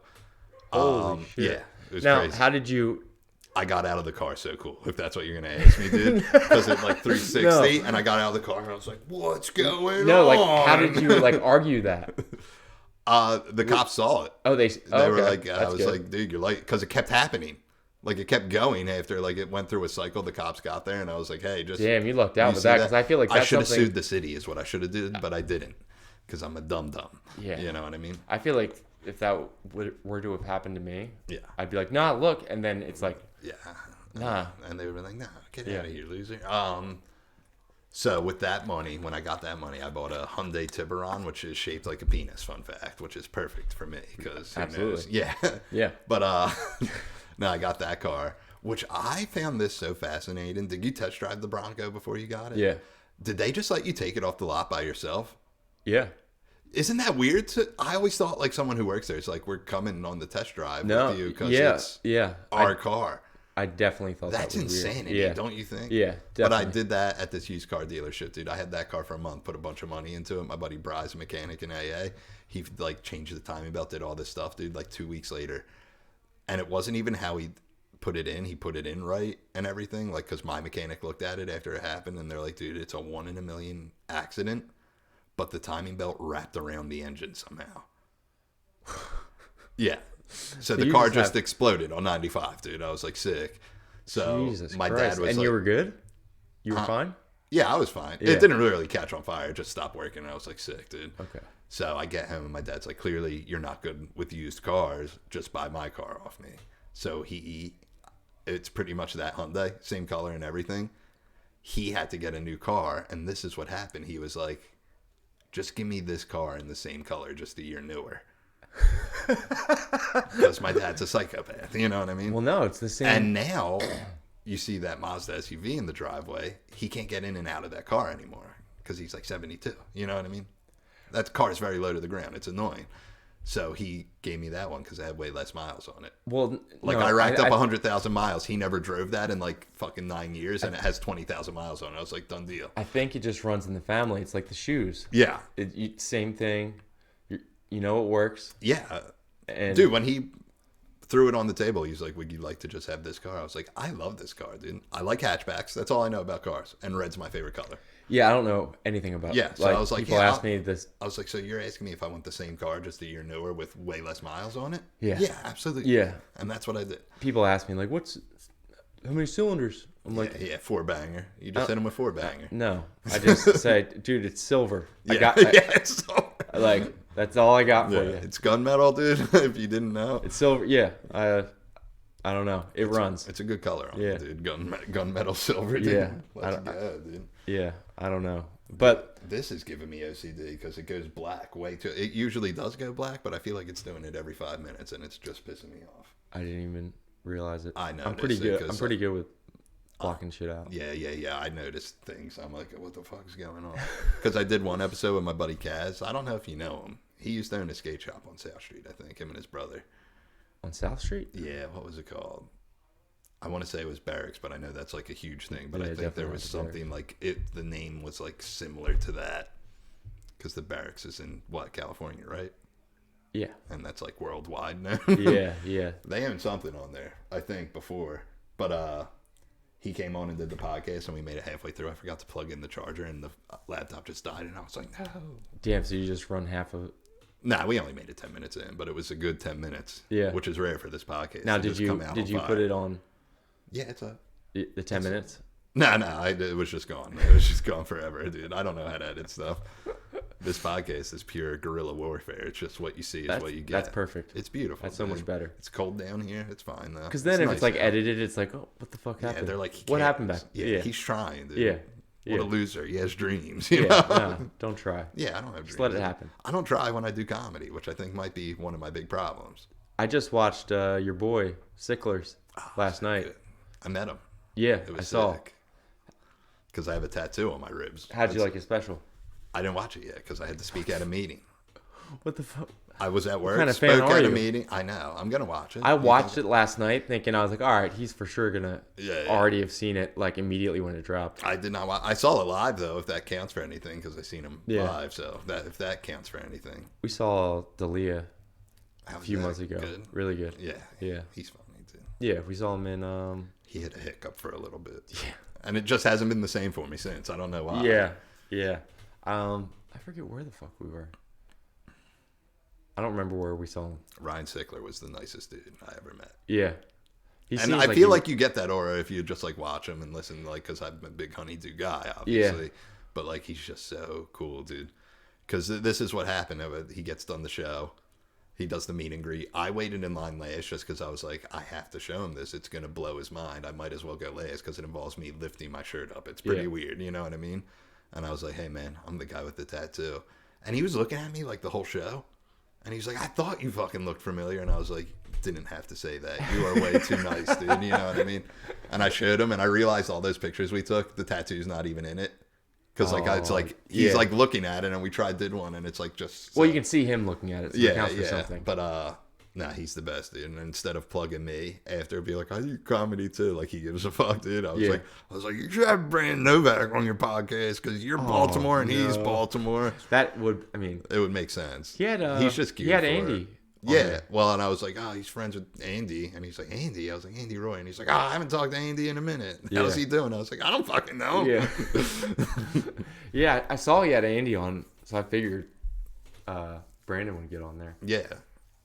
Holy shit. Yeah, it was Now, crazy. how did you? I got out of the car so cool, if that's what you're going to ask me, dude. Because it like 360, and I got out of the car, and I was like, what's going No, on? like how did you like argue that? The cops saw it. Oh, they They were okay. like, I That's was good. like, dude, you're like, because it kept happening. Like, it kept going after, like, it went through a cycle. The cops got there, and I was like, hey, just. Damn, you lucked out you with see that because I feel like I that's should have something. sued the city, is what I should have did, but I didn't. Because I'm a dum-dum. Yeah. You know what I mean? I feel like if that were to have happened to me, Yeah. I'd be like, nah, look, and then it's like, Yeah. nah. And they would be like, no, get Yeah. out of here, loser. So with that money, when I got that money, I bought a Hyundai Tiburon, which is shaped like a penis. Fun fact, which is perfect for me because Absolutely. yeah, Yeah. But no, I got that car, which I found this so fascinating. Did you test drive the Bronco before you got it? Yeah. Did they just let you take it off the lot by yourself? Yeah. Isn't that weird? I always thought like someone who works there is like, we're coming on the test drive with you because it's our car. I definitely thought That's that was insanity, weird. Yeah. don't you think? Yeah, definitely. But I did that at this used car dealership, dude. I had that car for a month, put a bunch of money into it. My buddy Bry's a mechanic in AA. He like changed the timing belt, did all this stuff, dude, like 2 weeks later. And it wasn't even how he put it in. He put it in right and everything. Like, because my mechanic looked at it after it happened and they're like, dude, it's a 1 in a million accident. But the timing belt wrapped around the engine somehow. Yeah. So the car just exploded on 95, dude. I was like sick. So Jesus my Christ. dad was and like, you were good? You were fine? yeah, I was fine. Yeah. It didn't really catch on fire. It just stopped working. I was like sick, dude. Okay. So I get home and my dad's like, clearly you're not good with used cars. Just buy my car off me. So it's pretty much that Hyundai, same color and everything. He had to get a new car. And this is what happened. He was like, just give me this car in the same color, just a year newer. Because my dad's a psychopath, you know what I mean? Well, no, it's the same. And now you see that Mazda SUV in the driveway. He can't get in and out of that car anymore because he's like 72. You know what I mean? That car is very low to the ground. It's annoying. So he gave me that one because it had way less miles on it. Well, like I racked up 100,000 miles. He never drove that in like fucking 9 years, and it has 20,000 miles on it. I was like, done deal. I think it just runs in the family. It's like the shoes. Yeah. Same thing. You know it works. Yeah. And dude, when he threw it on the table, he's like, would you like to just have this car? I was like, I love this car, dude. I like hatchbacks. That's all I know about cars. And red's my favorite color. Yeah, I don't know anything about. Yeah, so I was like, people ask me this. I was like, so you're asking me if I want the same car, just a year newer with way less miles on it? Yeah. Yeah, absolutely. Yeah. And that's what I did. People ask me like, how many cylinders? I'm like, yeah, 4-banger. You just hit him with 4-banger. No, I just say, dude, it's silver. Yeah, it's silver. Like, that's all I got for you. It's gunmetal, dude. If you didn't know, it's silver. Yeah, I don't know. It's runs. It's a good color on it, dude. Gunmetal silver, dude. Yeah, Let's go, dude. Yeah, I don't know, but this is giving me OCD because it goes black way too. It usually does go black, but I feel like it's doing it every 5 minutes, and it's just pissing me off. I didn't even realize it. I know. I'm pretty good. I'm pretty good with blocking shit out. Yeah. I noticed things. I'm like, what the fuck is going on? Because I did one episode with my buddy Kaz. I don't know if you know him. He used to own a skate shop on South Street, I think, him and his brother. On South Street? Yeah, what was it called? I want to say it was Barracks, but I know that's like a huge thing. But Yeah, I think there was something like the name was like similar to that. Because the Barracks is in, California, right? Yeah. And that's like worldwide now. Yeah. They owned something on there, I think, before. But he came on and did the podcast, and we made it halfway through. I forgot to plug in the charger, and the laptop just died, and I was like, no. Damn, so you just run half of it? Nah, we only made it 10 minutes in, but it was a good 10 minutes. Yeah. Which is rare for this podcast. Now, did you put it on? Yeah, it's up. The 10 minutes? No, it was just gone. It was just gone forever, dude. I don't know how to edit stuff. This podcast is pure guerrilla warfare. It's just what you see is what you get. That's perfect. It's beautiful. That's so much better. It's cold down here. It's fine, though. Because then if it's like edited, it's like, oh, what the fuck happened? Yeah, they're like, what happened back? Yeah, he's trying, dude. Yeah. What a loser. He has dreams. You know? No, don't try. Yeah, I don't have dreams. Just let it happen. I don't try when I do comedy, which I think might be one of my big problems. I just watched your boy, Sicklers, last night. Good. I met him. Yeah, It was I saw. Because I have a tattoo on my ribs. How'd you like his special? I didn't watch it yet because I had to speak at a meeting. What the fuck? I was at work, kind of fan spoke are at a you? meeting. I know. I'm going to watch it. I watched it last night thinking, I was like, all right, he's for sure going to Yeah. already have seen it like immediately when it dropped. I did not watch. I saw it live, though, if that counts for anything, because I seen him Yeah. live. So if that counts for anything. We saw Dalia How a was few that? months ago. Good? Really good. Yeah. He's funny, too. Yeah, we saw him in... He hit a hiccup for a little bit. Yeah. And it just hasn't been the same for me since. I don't know why. Yeah. I forget where the fuck we were. I don't remember where we saw him. Ryan Sickler was the nicest dude I ever met. Yeah. And I feel like you get that aura if you just like watch him and listen, like, because I'm a big Honeydew guy, obviously. Yeah. But like, he's just so cool, dude. Because this is what happened. He gets done the show. He does the meet and greet. I waited in line last just because I was like, I have to show him this. It's going to blow his mind. I might as well go last because it involves me lifting my shirt up. It's pretty weird, you know what I mean? And I was like, hey, man, I'm the guy with the tattoo. And he was looking at me like the whole show. And he was like, I thought you fucking looked familiar. And I was like, didn't have to say that. You are way too nice, dude. You know what I mean? And I showed him, and I realized all those pictures we took, the tattoo's not even in it. Because it's like he's like looking at it, and we did one, and it's like just well, you can see him looking at it. So it counts for something. But nah, he's the best, dude. And instead of plugging me after, it'd be like, I do comedy too. Like he gives a fuck, dude. I was like, you should have Brandon Novak on your podcast because you're Baltimore and he's Baltimore. That would, I mean, it would make sense. He had he's just cute. He had Andy. Yeah, well, and I was like, oh, he's friends with Andy. And he's like, Andy? I was like, Andy Roy. And he's like, oh, I haven't talked to Andy in a minute. How's he doing? I was like, I don't fucking know. Yeah. Yeah, I saw he had Andy on, so I figured Brandon would get on there. Yeah.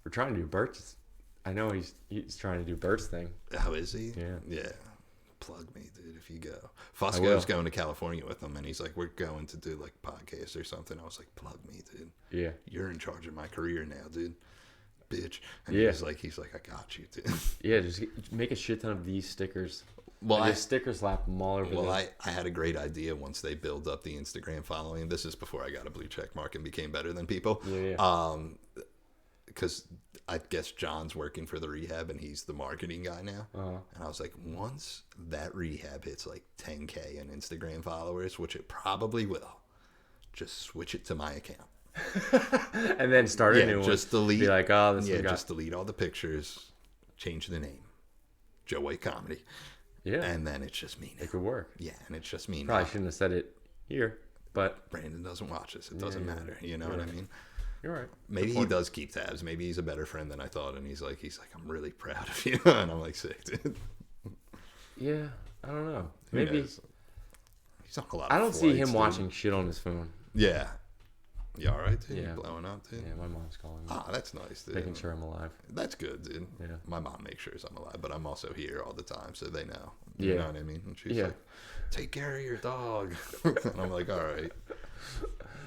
We're trying to do Bert's. I know he's trying to do Bert's thing. How is he? Yeah. Yeah. Plug me, dude, if you go. Fosco's going to California with him, and he's like, we're going to do, like, podcasts or something. I was like, plug me, dude. Yeah. You're in charge of my career now, dude. Bitch. And he's like, I got you, dude. Yeah, just make a shit ton of these stickers. Well, I sticker slap them all over. Well, I had a great idea once they build up the Instagram following. This is before I got a blue check mark and became better than people. Yeah. Because I guess John's working for the rehab and he's the marketing guy now. And I was like, once that rehab hits like 10K in Instagram followers, which it probably will, just switch it to my account. And then start a new one. Just delete. Be like, oh, this just delete all the pictures, change the name, Joe White Comedy. Yeah. And then it's just me now. It could work. Yeah, and it's just me now. Probably shouldn't have said it here, but Brandon doesn't watch this. It doesn't matter. You know what I mean? You're right. Maybe he does keep tabs. Maybe he's a better friend than I thought, and he's like, I'm really proud of you, and I'm like, sick, dude. Yeah, I don't know. Maybe he's on a lot. I don't see him watching shit on his phone. Yeah. You all right, dude? Yeah. You blowing up, dude? Yeah, my mom's calling me. Ah, that's nice, dude. Making sure I'm alive. That's good, dude. Yeah. My mom makes sure I'm alive, but I'm also here all the time, so they know. Yeah. You know what I mean? And she's like, take care of your dog. And I'm like, all right.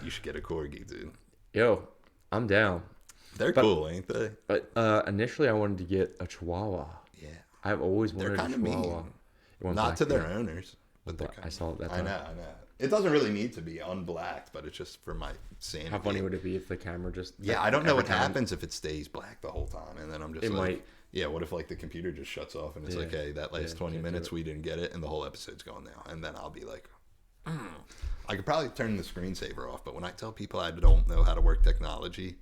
You should get a corgi, dude. Yo, I'm down. They're cool, ain't they? But initially, I wanted to get a Chihuahua. Yeah. I've always wanted a Chihuahua. Not to their owners. But I saw that. I know. It doesn't really need to be unblacked, but it's just for my sanity. How funny would it be if the camera just... Yeah, I don't know what happens if it stays black the whole time, and then I'm just might. Yeah, what if like the computer just shuts off and it's like, hey, that last 20 minutes we didn't get it, and the whole episode's gone now, and then I'll be like, I could probably turn the screensaver off, but when I tell people I don't know how to work technology,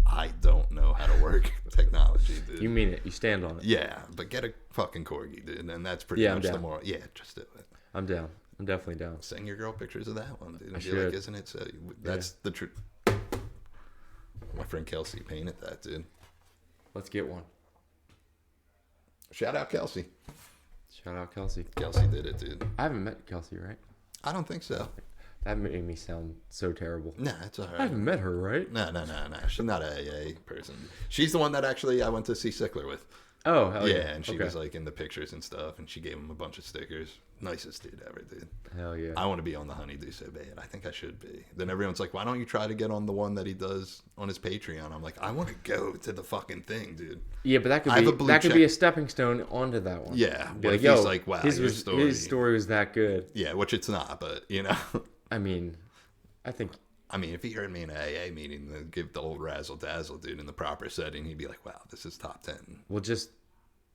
I don't know how to work technology, dude. You mean it? You stand on it? Yeah, but get a fucking corgi, dude, and that's pretty much the moral. Yeah, just do it. I'm down. I'm definitely down. Send your girl pictures of that one, dude. I should. Like, isn't it? So that's the truth. My friend Kelsey painted that, dude. Let's get one. Shout out Kelsey. Shout out Kelsey. Kelsey did it, dude. I haven't met Kelsey, right? I don't think so. That made me sound so terrible. Nah, it's all right. I haven't met her, right? No. She's not an AA person. She's the one that actually I went to see Sickler with. Oh, hell yeah. And she was like in the pictures and stuff, and she gave him a bunch of stickers. Nicest dude ever, dude. Hell yeah. I want to be on the Honeydew so bad. I think I should be. Then everyone's like, why don't you try to get on the one that he does on his Patreon? I'm like, I want to go to the fucking thing, dude. Yeah, but that could be a stepping stone onto that one. Yeah. Be like, he's like, wow, his story was that good. Yeah, which it's not, but you know. I mean, if he heard me in an AA meeting, then give the old razzle dazzle, dude, in the proper setting, he'd be like, wow, this is top 10. Well, just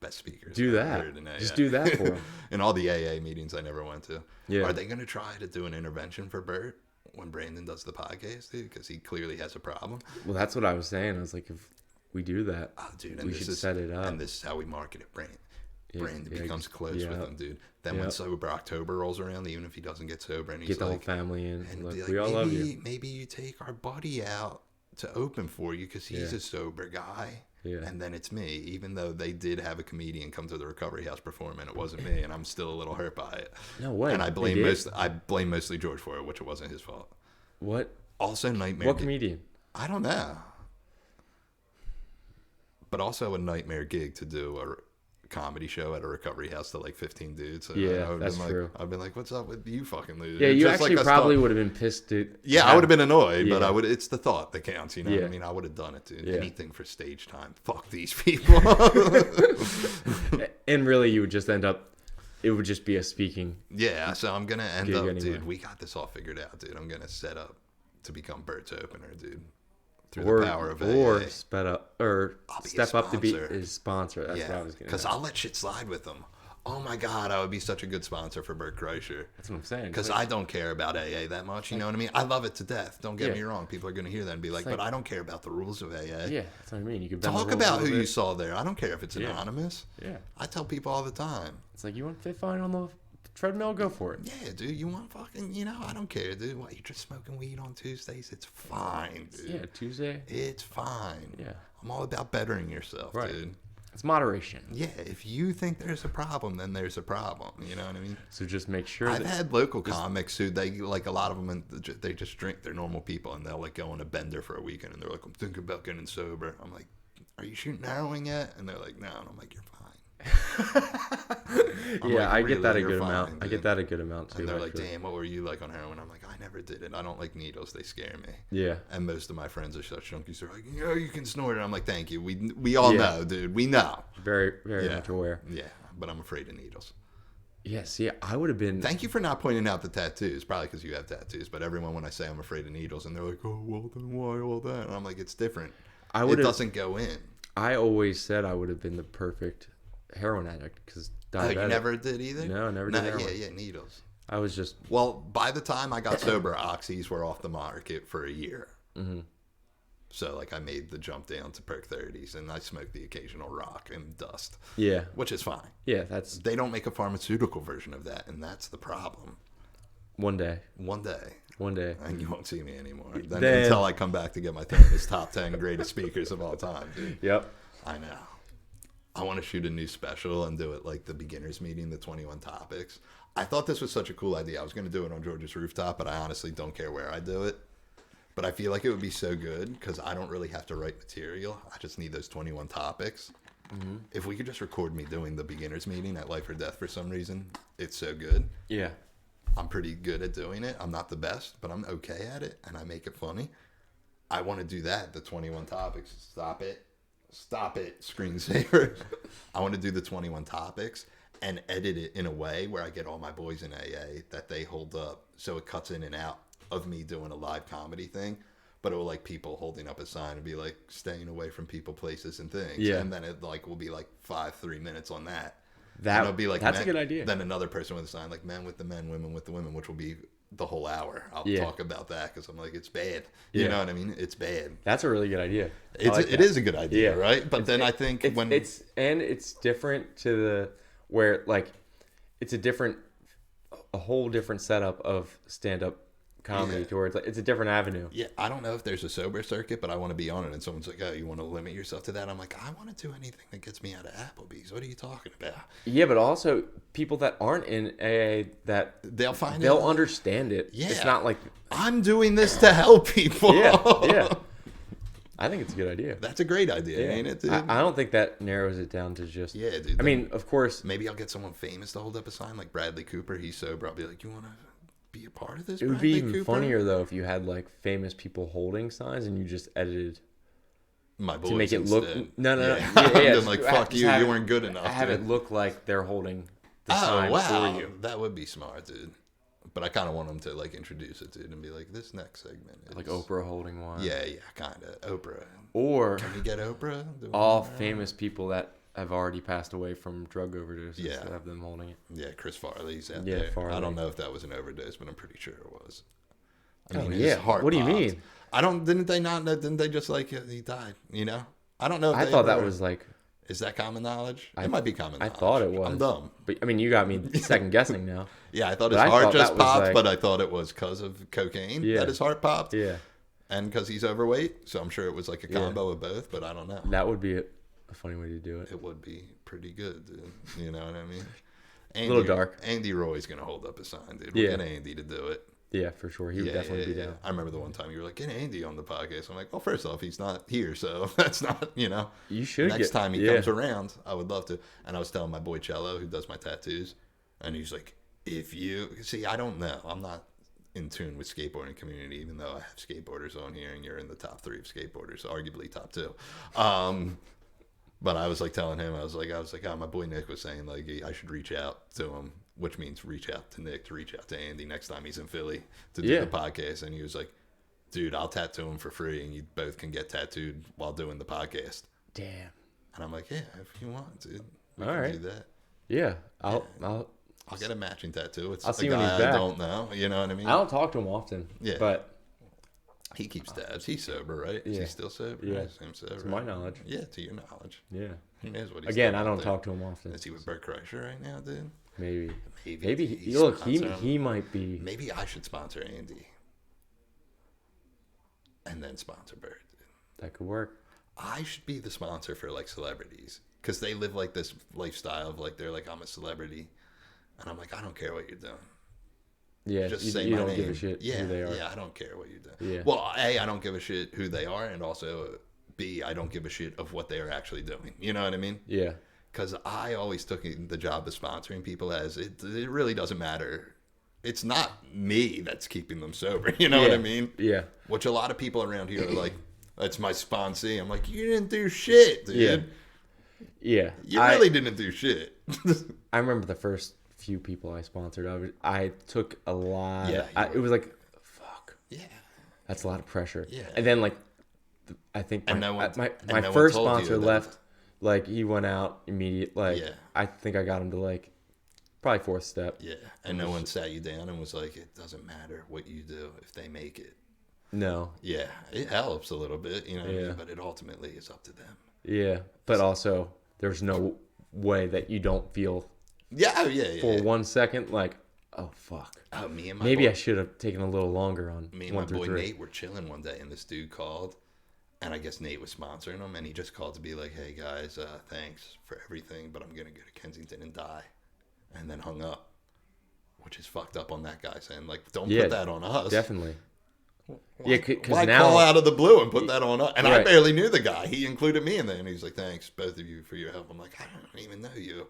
best speakers. Do that. Just do that for him. In all the AA meetings I never went to. Yeah. Are they going to try to do an intervention for Bert when Brandon does the podcast, dude? Because he clearly has a problem. Well, that's what I was saying. I was like, if we do that, dude, we should set it up. And this is how we market it, Brandon becomes close with him, dude. Then when Sober October rolls around, even if he doesn't get sober, and he's get the like, whole family in, and look, like, we all love you. Maybe you take our buddy out to open for you because he's a sober guy. Yeah. And then it's me, even though they did have a comedian come to the recovery house perform, and it wasn't me, and I'm still a little hurt by it. No way. And I blame mostly George for it, which it wasn't his fault. What? Also, nightmare. What comedian? I don't know. But also a nightmare gig to do a comedy show at a recovery house to like 15 dudes. So Yeah, I would've that's been true. I've been like, what's up with you fucking losers? Yeah, you Just actually like us probably talk- would have been pissed, dude. Yeah, I would have been annoyed, but Yeah. I would. It's the thought that counts, you know what Yeah. I mean? I would have done it, dude. Yeah. Anything for stage time. Fuck these people. And really, you would just end up. It would just be a speaking. Yeah, so I'm gonna end Gig up, anyway. dude. We got this all figured out, dude. I'm gonna set up to become Bert's opener, dude. Through Or the power of or AA. sped up or I'll be a step up to be sponsor. his sponsor. That's what I Yeah, was getting. because At. I'll let shit slide with them. Oh my god, I would be such a good sponsor for Bert Kreischer. That's what I'm saying. Because I don't care about AA that much, you know what I mean? I love it to death. Don't get Yeah. me wrong. People are going to hear that and be like, like- but I don't care about the rules of AA. Yeah, that's what I mean. You can bend the Talk rules a about who little you bit. saw there. I don't care if it's Yeah. anonymous. Yeah, I tell people all the time. it's like you want fit fine on the treadmill, go for it. Yeah, dude, you want fucking, I don't care, dude. What, you're just smoking weed on Tuesdays? It's fine, dude. Yeah, Tuesday. It's fine. Yeah, I'm all about bettering yourself, Right. dude. it's moderation. Yeah, if you think there's a problem, then there's a problem. You know what I mean? So just make sure I've that had local comics who they like a lot of them, they just drink. They're normal people, and they'll like go on a bender for a weekend, and they're like, I'm thinking about getting sober. I'm like, are you shooting heroin yet? And they're like, no. And I'm like, you're fine. I'm yeah, like, I get that a "Really, good you're amount. fine, I dude." get that a good amount too. And they're like, actually. damn, what were you like on heroin? I'm like, I never did it. I don't like needles. They scare me. Yeah, And most of my friends are such junkies. They're like, you can snort it. I'm like, thank you. We all Yeah. know, dude. We know. very Yeah. much aware. Yeah, but I'm afraid of needles. Yeah, see, I would have been. Thank you for not pointing out the tattoos. Probably because you have tattoos. But everyone, when I say I'm afraid of needles, and they're like, oh, well, then why all that? And I'm like, it's different. I It would have. doesn't go in. I always said I would have been the perfect heroin addict because Oh, diabetic. you never did either? No, I never did heroin. Yeah, needles. I was just. Well, by the time I got sober, oxys were off the market for a year. Mm-hmm. So, like, I made the jump down to perk 30s, and I smoked the occasional rock and dust, Yeah, which is fine. yeah. That's They don't make a pharmaceutical version of that, and that's the problem. one day. One day, One day. and you won't see me anymore. Then, Then- until I come back to get my 10 as top 10 greatest speakers of all time, dude. Yep. I know. I want to shoot a new special and do it like the beginners meeting, the 21 topics. I thought this was such a cool idea. I was going to do it on George's rooftop, but I honestly don't care where I do it. But I feel like it would be so good because I don't really have to write material. I just need those 21 topics. Mm-hmm. If we could just record me doing the beginners meeting at Life or Death for some reason, it's so good. Yeah. I'm pretty good at doing it. I'm not the best, but I'm okay at it, and I make it funny. I want to do that, the 21 topics. Stop it, screensaver. I want to do the 21 topics and edit it in a way where I get all my boys in AA that they hold up, so it cuts in and out of me doing a live comedy thing, but it will like people holding up a sign and be like staying away from people, places, and things. Yeah. And then it like will be like 3 minutes on that. That And it'll be like that's men, a good idea. Then another person with a sign like men with the men, women with the women, which will be the whole hour. I'll Yeah. talk about that because I'm like, it's bad. You Yeah. know what I mean? It's bad. That's a really good idea. I It's like it that. is a good idea, Yeah. right? But then I think it's, when it's different to the where like it's a whole different setup of stand up comedy Yeah. towards like it's a different avenue. yeah, I don't know if there's a sober circuit, but I want to be on it. And someone's like, "Oh, you want to limit yourself to that?" I'm like, "I want to do anything that gets me out of Applebee's." What are you talking about? Yeah, but also people that aren't in AA that They'll understand it. Yeah. It's not like I'm doing this to help people. yeah. I think it's a good idea. That's a great idea, Yeah. ain't it, dude? I don't think that narrows it down to just. Yeah, dude. I mean, of course, maybe I'll get someone famous to hold up a sign like Bradley Cooper. He's sober. I'll be like, "You want to be a part of this?" it would be Bradley even Cooper? funnier though if you had like famous people holding signs and you just edited My boys to make it look. instead. No. Yeah. Yeah, I've been just like, have- fuck just you. have You it- weren't good enough. Have dude. it look like they're holding the Oh sign wow, for you. that would be smart, dude. But I kind of want them to like introduce it, dude, and be like, "This next segment is Like Oprah holding one. Yeah, kind of Oprah. Or Can we get Oprah? doing all that? famous people that have already passed away from drug overdoses Yeah. that have them holding it. Yeah, Chris Farley's out Yeah, there. I Farley. don't know if that was an overdose, but I'm pretty sure it was. I Oh, his yeah. heart What do you popped. mean? I don't. Didn't they not? Didn't they just like he died? You know. I don't know. If I they thought that ever- was like, Is that common knowledge? It might be common I knowledge. thought it was. I'm dumb. But I mean, you got me second guessing now. Yeah, I thought his But I heart thought just that was popped, like- but I thought it was because of cocaine Yeah. that his heart popped. Yeah, And because he's overweight. So I'm sure it was like a Yeah. combo of both, but I don't know. that would be a funny way to do it. It would be pretty good, dude. You know what I mean? little dark. Andy Roy's going to hold up a sign, dude. Yeah. We'll get Andy to do it. Yeah, for sure. He would definitely be down. I remember the one time you were like, get Andy on the podcast. I'm like, well, first off, he's not here, so that's not, You should Next time he comes around, I would love to. And I was telling my boy Cello, who does my tattoos, and he's like, see, I don't know. I'm not in tune with skateboarding community, even though I have skateboarders on here, and you're in the top 3 of skateboarders, arguably top 2. But I was like telling him, I was like, oh, my boy Nick was saying like I should reach out to him, which means reach out to Nick to reach out to Andy next time he's in Philly to do the podcast. And he was like, dude, I'll tattoo him for free, and you both can get tattooed while doing the podcast. Damn. And I'm like, yeah, if you want, dude, we All can right. do that. Yeah, I'll get a matching tattoo. It's I'll a see when guy he's back. I don't know. You know what I mean? I don't talk to him often. Yeah. But he keeps tabs. He's sober, right? Is Yeah. he still sober? Yeah. Seems sober. to my knowledge. Yeah, to your knowledge. Yeah. Who knows what he's Again, doing I don't out there. talk to him often. Is he with Bert Kreischer right now, dude? Maybe he's look, sponsoring him. he might be. Maybe I should sponsor Andy. And then sponsor Bert. That could work. I should be the sponsor for like celebrities. Because they live like this lifestyle of like, they're like, I'm a celebrity. And I'm like, I don't care what you're doing. Yeah, Just say you my don't name. give a shit who they are. Yeah, I don't care what you're doing. Yeah. Well, A, I don't give a shit who they are, and also B, I don't give a shit of what they are actually doing. You know what I mean? Yeah. Because I always took the job of sponsoring people as it really doesn't matter. It's not me that's keeping them sober. You know what I mean? Yeah. Which a lot of people around here are like, that's my sponsee. I'm like, you didn't do shit, dude. Yeah. You really didn't do shit. I remember the first few people I sponsored. I took a lot. Yeah, it was like, fuck. Yeah. That's a lot of pressure. Yeah. And then like, I think And my no one- my and no one first told you sponsor that- left. Like he went out immediate. Like Yeah. I think I got him to like probably 4th step. Yeah. And no one sat you down and was like, it doesn't matter what you do if they make it. No. Yeah. It helps a little bit, you know what I Yeah. mean? But it ultimately is up to them. Yeah. But also, there's no way that you don't feel Yeah. Yeah. for 1 second like, oh fuck. Oh, me and my Maybe boy, I should have taken a little longer on me and 1 my through boy 3. Nate were chilling one day, and this dude called, and I guess Nate was sponsoring him, and he just called to be like, hey guys, thanks for everything, but I'm gonna go to Kensington and die, and then hung up, which is fucked up on that guy, saying like, don't put that on us. Definitely. Why, because why now call out of the blue and put that on us? And I Right. barely knew the guy. He included me in there, and he's like, thanks both of you for your help. I'm like, I don't even know you.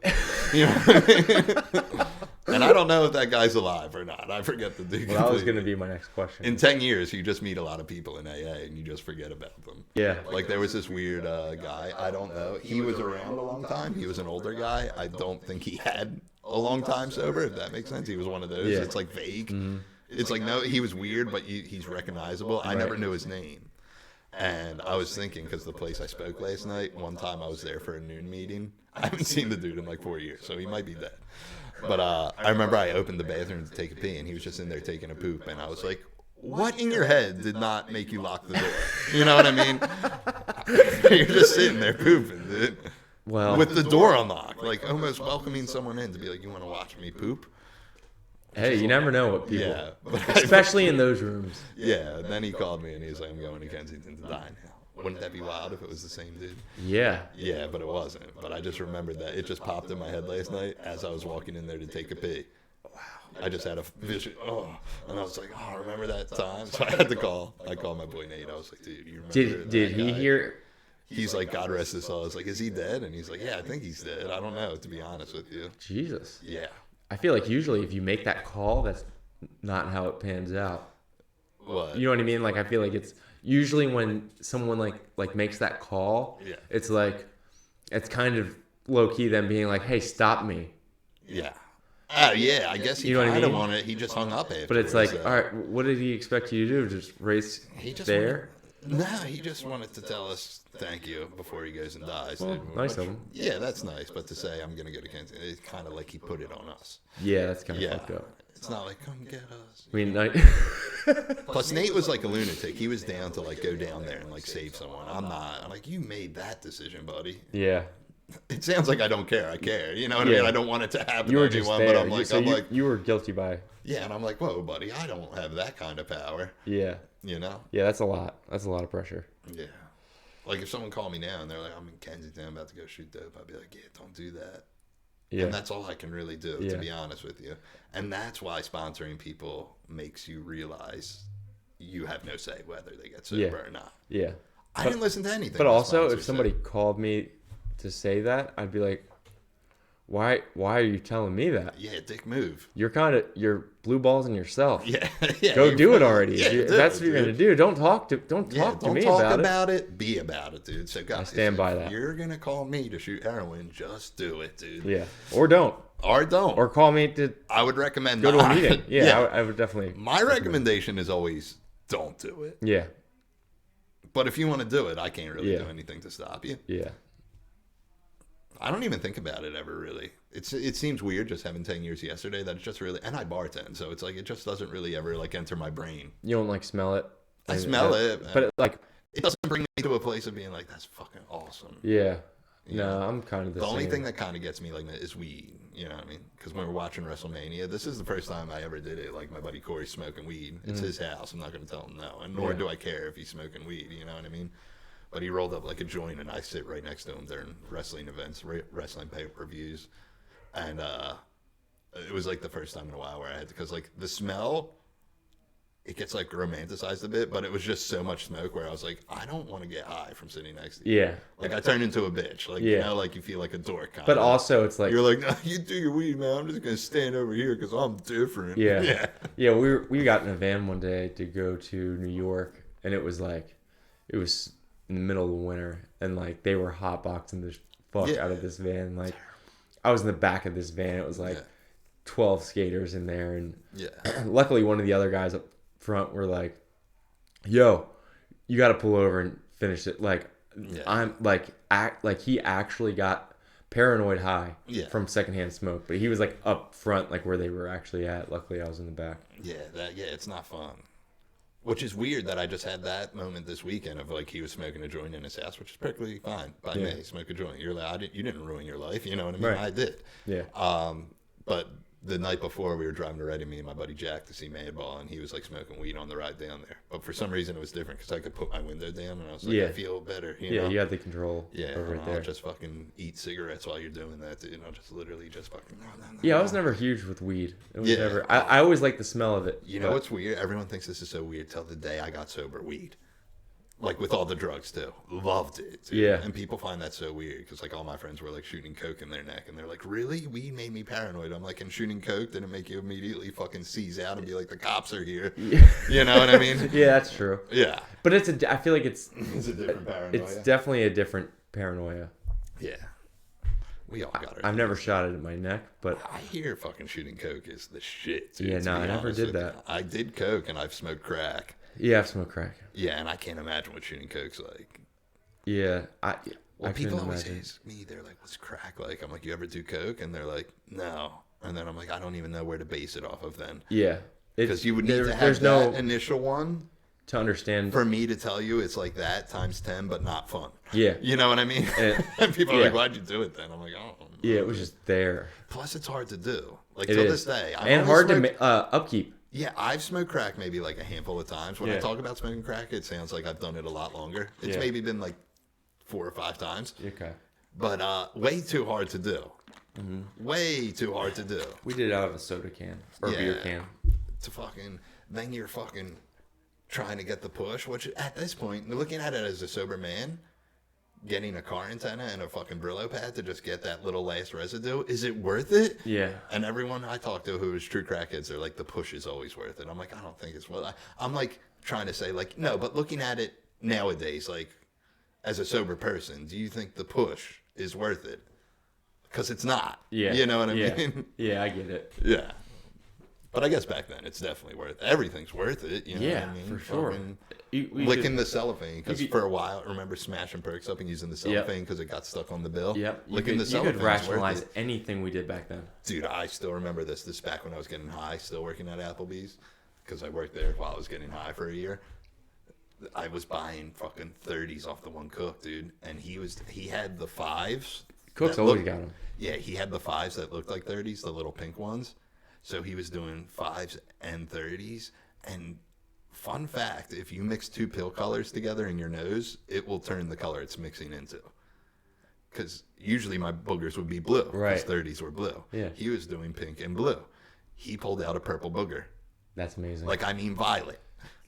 You know what I mean? And I don't know if that guy's alive or not. I forget the dude. Well, that was completely. going to be my next question. In 10 years, you just meet a lot of people in AA, and you just forget about them. Yeah. Like, there was this weird guy. I don't know. He was around a long time. He was an older guy. I don't think he had a long time sober, if that makes sense. He was one of those. Yeah. It's, like, vague. It's like, no, he was weird, but he's recognizable. I never knew his name. And I was thinking, because the place I spoke last night, one time I was there for a noon meeting. I haven't seen the dude in like 4 years, so he might be dead. But I remember I opened the bathroom to take a pee, and he was just in there taking a poop. And I was like, what in your head did not make you lock the door? You know what I mean? You're just sitting there pooping, dude. Well, With the door unlocked, like almost welcoming someone in to be like, you want to watch me poop? hey, you never know what people, Yeah. especially in those rooms. Yeah, then he called me and he was like, I'm going to Kensington to die now. Wouldn't that be wild if it was the same dude? Yeah. Yeah, but it wasn't. But I just remembered that. It just popped in my head last night as I was walking in there to take a pee. Wow. I just had a vision. Oh, and I was like, oh, remember that time? So I had to call. I called my boy Nate. I was like, dude, you remember Did that he guy? hear? He's like, God rest his soul. I was like, is he dead? And he's like, yeah, I think he's dead. I don't know, to be honest with you. Jesus. Yeah. I feel like usually if you make that call, that's not how it pans out. What? You know what I mean? Like I feel like it's usually when someone like makes that call, Yeah. it's like it's kind of low key them being like, "Hey, stop me." Yeah. Oh, yeah, I guess he You know what I kind of mean? wanted. He just hung up after. But it's like, all right, what did he expect you to do? Just race He just there? No, he just wanted to tell us thank you before he goes and dies. Well, dude. nice of him. Yeah, that's nice. But to say I'm going to go to Kensington, it's kind of like he put it on us. Yeah, that's kind of Yeah. fucked up. It's not like, come get us. I mean, like, Plus, Nate was like a lunatic. He was down to like go down there and like save someone. I'm not. I'm like, you made that decision, buddy. yeah, It sounds like I don't care. I care. You know what I Yeah. mean? I don't want it to happen you to were just anyone, there. but I'm like, you were guilty by. yeah, and I'm like, whoa, buddy, I don't have that kind of power. Yeah, You know? yeah, that's a lot. That's a lot of pressure. Yeah. Like if someone called me now and they're like, I'm in Kensington, I'm about to go shoot dope, I'd be like, yeah, don't do that. Yeah. And that's all I can really do, Yeah. to be honest with you. And that's why sponsoring people makes you realize you have no say whether they get sober or not. Yeah. I didn't listen to anything. But the also, sponsor if somebody said. called me to say that, I'd be like, why are you telling me that? Yeah, dick move. You're blue balls in yourself. Yeah, yeah. Go do it already. Yeah, If that's what you're gonna do. Don't talk to me Don't about talk it. about it. Be about it, dude. So guys, I stand by that. If you're gonna call me to shoot heroin, just do it, dude. Yeah, or don't, Or don't. or call me to I would recommend go to not. a meeting. Yeah, I would definitely. My recommendation is always don't do it. Yeah, But if you want to do it, I can't really Yeah. do anything to stop you. yeah, I don't even think about it ever really. It seems weird just having 10 years yesterday that it's just really, and I bartend, so it's like it just doesn't really ever like enter my brain. you don't like smell it. I smell it, but it doesn't bring me to a place of being like, that's fucking awesome. yeah. You No, know? I'm kind of The the only same. thing that kind of gets me like that is weed. You know what I mean? Because when we're watching WrestleMania, this is the first time I ever did it. Like my buddy Corey's smoking weed. It's his house. I'm not going to tell him no, and nor Yeah. do I care if he's smoking weed. You know what I mean? But he rolled up like a joint, and I sit right next to him during wrestling events, wrestling pay-per-views, and it was like the first time in a while where I had to, because like the smell, it gets like romanticized a bit, but it was just so much smoke where I was like, I don't want to get high from sitting next to you. Yeah, Like I turned into a bitch. Like you Yeah. know, like you feel like a dork. Kind but of. also it's like You're like, no, you do your weed, man. I'm just gonna stand over here because I'm different. Yeah. yeah, Yeah, we got in a van one day to go to New York, and it was in the middle of the winter, and like they were hotboxing the fuck Yeah. out of this van. Like I was in the back of this van. It was like Yeah. 12 skaters in there, and yeah, luckily one of the other guys up front were like, "Yo, you got to pull over and finish it." Like Yeah. I'm like he actually got paranoid high Yeah. from secondhand smoke, but he was like up front, like where they were actually at. Luckily, I was in the back. yeah. It's not fun. Which is weird that I just had that moment this weekend of like he was smoking a joint in his house, which is perfectly fine by Yeah. me. Smoke a joint. You're like, you didn't ruin your life. You know what I mean? Right. I did. Yeah. But the night before we were driving to Reading, me and my buddy Jack to see Madball, and he was like smoking weed on the ride down there. But for some reason it was different because I could put my window down and I was like, Yeah. I feel better. You Yeah, know? you had the control Yeah, over and it I'll there. just fucking eat cigarettes while you're doing that, dude. I'll just literally just fucking. Yeah, I was never huge with weed. It was Yeah. never. I always liked the smell of it. You know but- what's weird? Everyone thinks this is so weird till the day I got sober. Weed. Like with all the drugs too. Loved it. Dude. Yeah. And people find that so weird because like all my friends were like shooting coke in their neck and they're like, really? Weed made me paranoid. I'm like, and shooting coke didn't make you immediately fucking seize out and be like, the cops are here. You know what I mean? Yeah, that's true. Yeah. But I feel like it's It's a different paranoia. it's definitely a different paranoia. Yeah. We all got it. I've never shot it in my neck, but I hear fucking shooting coke is the shit, dude. Yeah, to no, be I never honest did with you. that. I did coke and I've smoked crack. yeah, I've smoked crack. Yeah, and I can't imagine what shooting coke's like. Yeah, I Well, people couldn't always imagine. ask me, they're like, what's crack like? I'm like, you ever do coke? And they're like, no. And then I'm like, I don't even know where to base it off of then. Yeah, Because you would need to have there's that no initial one to understand. for me to tell you it's like that times 10, but not fun. Yeah, You know what I mean? And- And people are yeah. like, why'd you do it then? I'm like, oh. yeah, it was just there. Plus, it's hard to do. Like, It till is. this day. I've And only hard to smoked- upkeep. Yeah, I've smoked crack maybe like a handful of times. When I Yeah. talk about smoking crack, it sounds like I've done it a lot longer. It's Yeah. maybe been like 4 or 5 times. Okay. But way too hard to do. Mm-hmm. Way too hard to do. We did it out of a soda can or Yeah. beer can. To fucking, then you're fucking trying to get the push, which at this point, looking at it as a sober man, getting a car antenna and a fucking Brillo pad to just get that little last residue, is it worth it? Yeah. And everyone I talk to who is true crackheads, they're like, the push is always worth it. I'm like, I don't think it's worth it. I'm like trying to say like, no, but looking at it nowadays, like as a sober person, do you think the push is worth it? Because it's not. Yeah. You know what I yeah. mean? Yeah, I get it. Yeah. But I guess back then it's definitely worth it. Everything's worth it. You know Yeah, what I mean? for sure. Fucking We licking did- the cellophane because you could- for a while, remember smashing perks up and using the cellophane because it got stuck on the bill? Yep. Licking the You cellophane. could rationalize anything we did back then. Dude, I still remember this. This back when I was getting high, still working at Applebee's because I worked there while I was getting high for a year. I was buying fucking 30s off the one cook, dude. And he had the 5s. Cook's that always looked- got them. Yeah, he had the 5s that looked like 30s, the little pink ones. So he was doing 5s and 30s. And fun fact, if you mix 2 pill colors together in your nose, it will turn the color it's mixing into. because usually my boogers would be blue. Right. His 30s were blue. Yeah. He was doing pink and blue. He pulled out a purple booger. That's amazing. Like, I mean violet.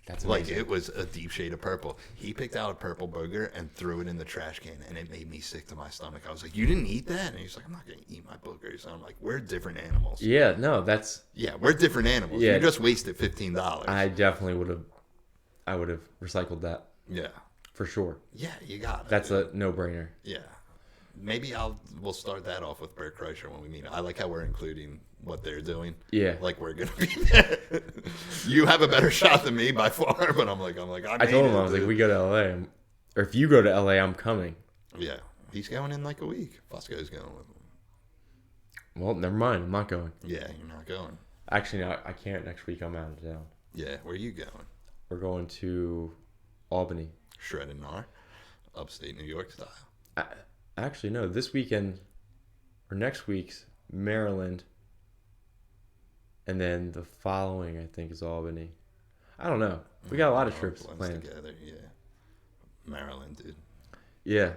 That's Like, amazing. it was a deep shade of purple. He picked out a purple booger and threw it in the trash can, and it made me sick to my stomach. I was like, you didn't eat that? And he's like, I'm not going to eat my boogers. And I'm like, we're different animals. Yeah, no, that's... Yeah, we're different animals. Yeah. You just wasted $15. I definitely would have recycled that. Yeah. For sure. Yeah, you got it. That's a no-brainer. Yeah. Maybe we'll start that off with Bert Kreischer when we meet. I like how we're including what they're doing. Yeah. Like we're gonna be there. You have a better shot than me by far, but I'm like, I told him, I was like, we go to LA. Or if you go to LA, I'm coming. Yeah. He's going in like a week. Fosco's going with him. Well, never mind. I'm not going. Yeah, you're not going. Actually, no, I can't next week. I'm out of town. Yeah, where are you going? We're going to Albany. Shredded Gnar, upstate New York style. Actually, no. This weekend or next week's Maryland, and then the following, I think, is Albany. I don't know. We got a lot of trips planned. Together, yeah. Maryland, dude. Yeah.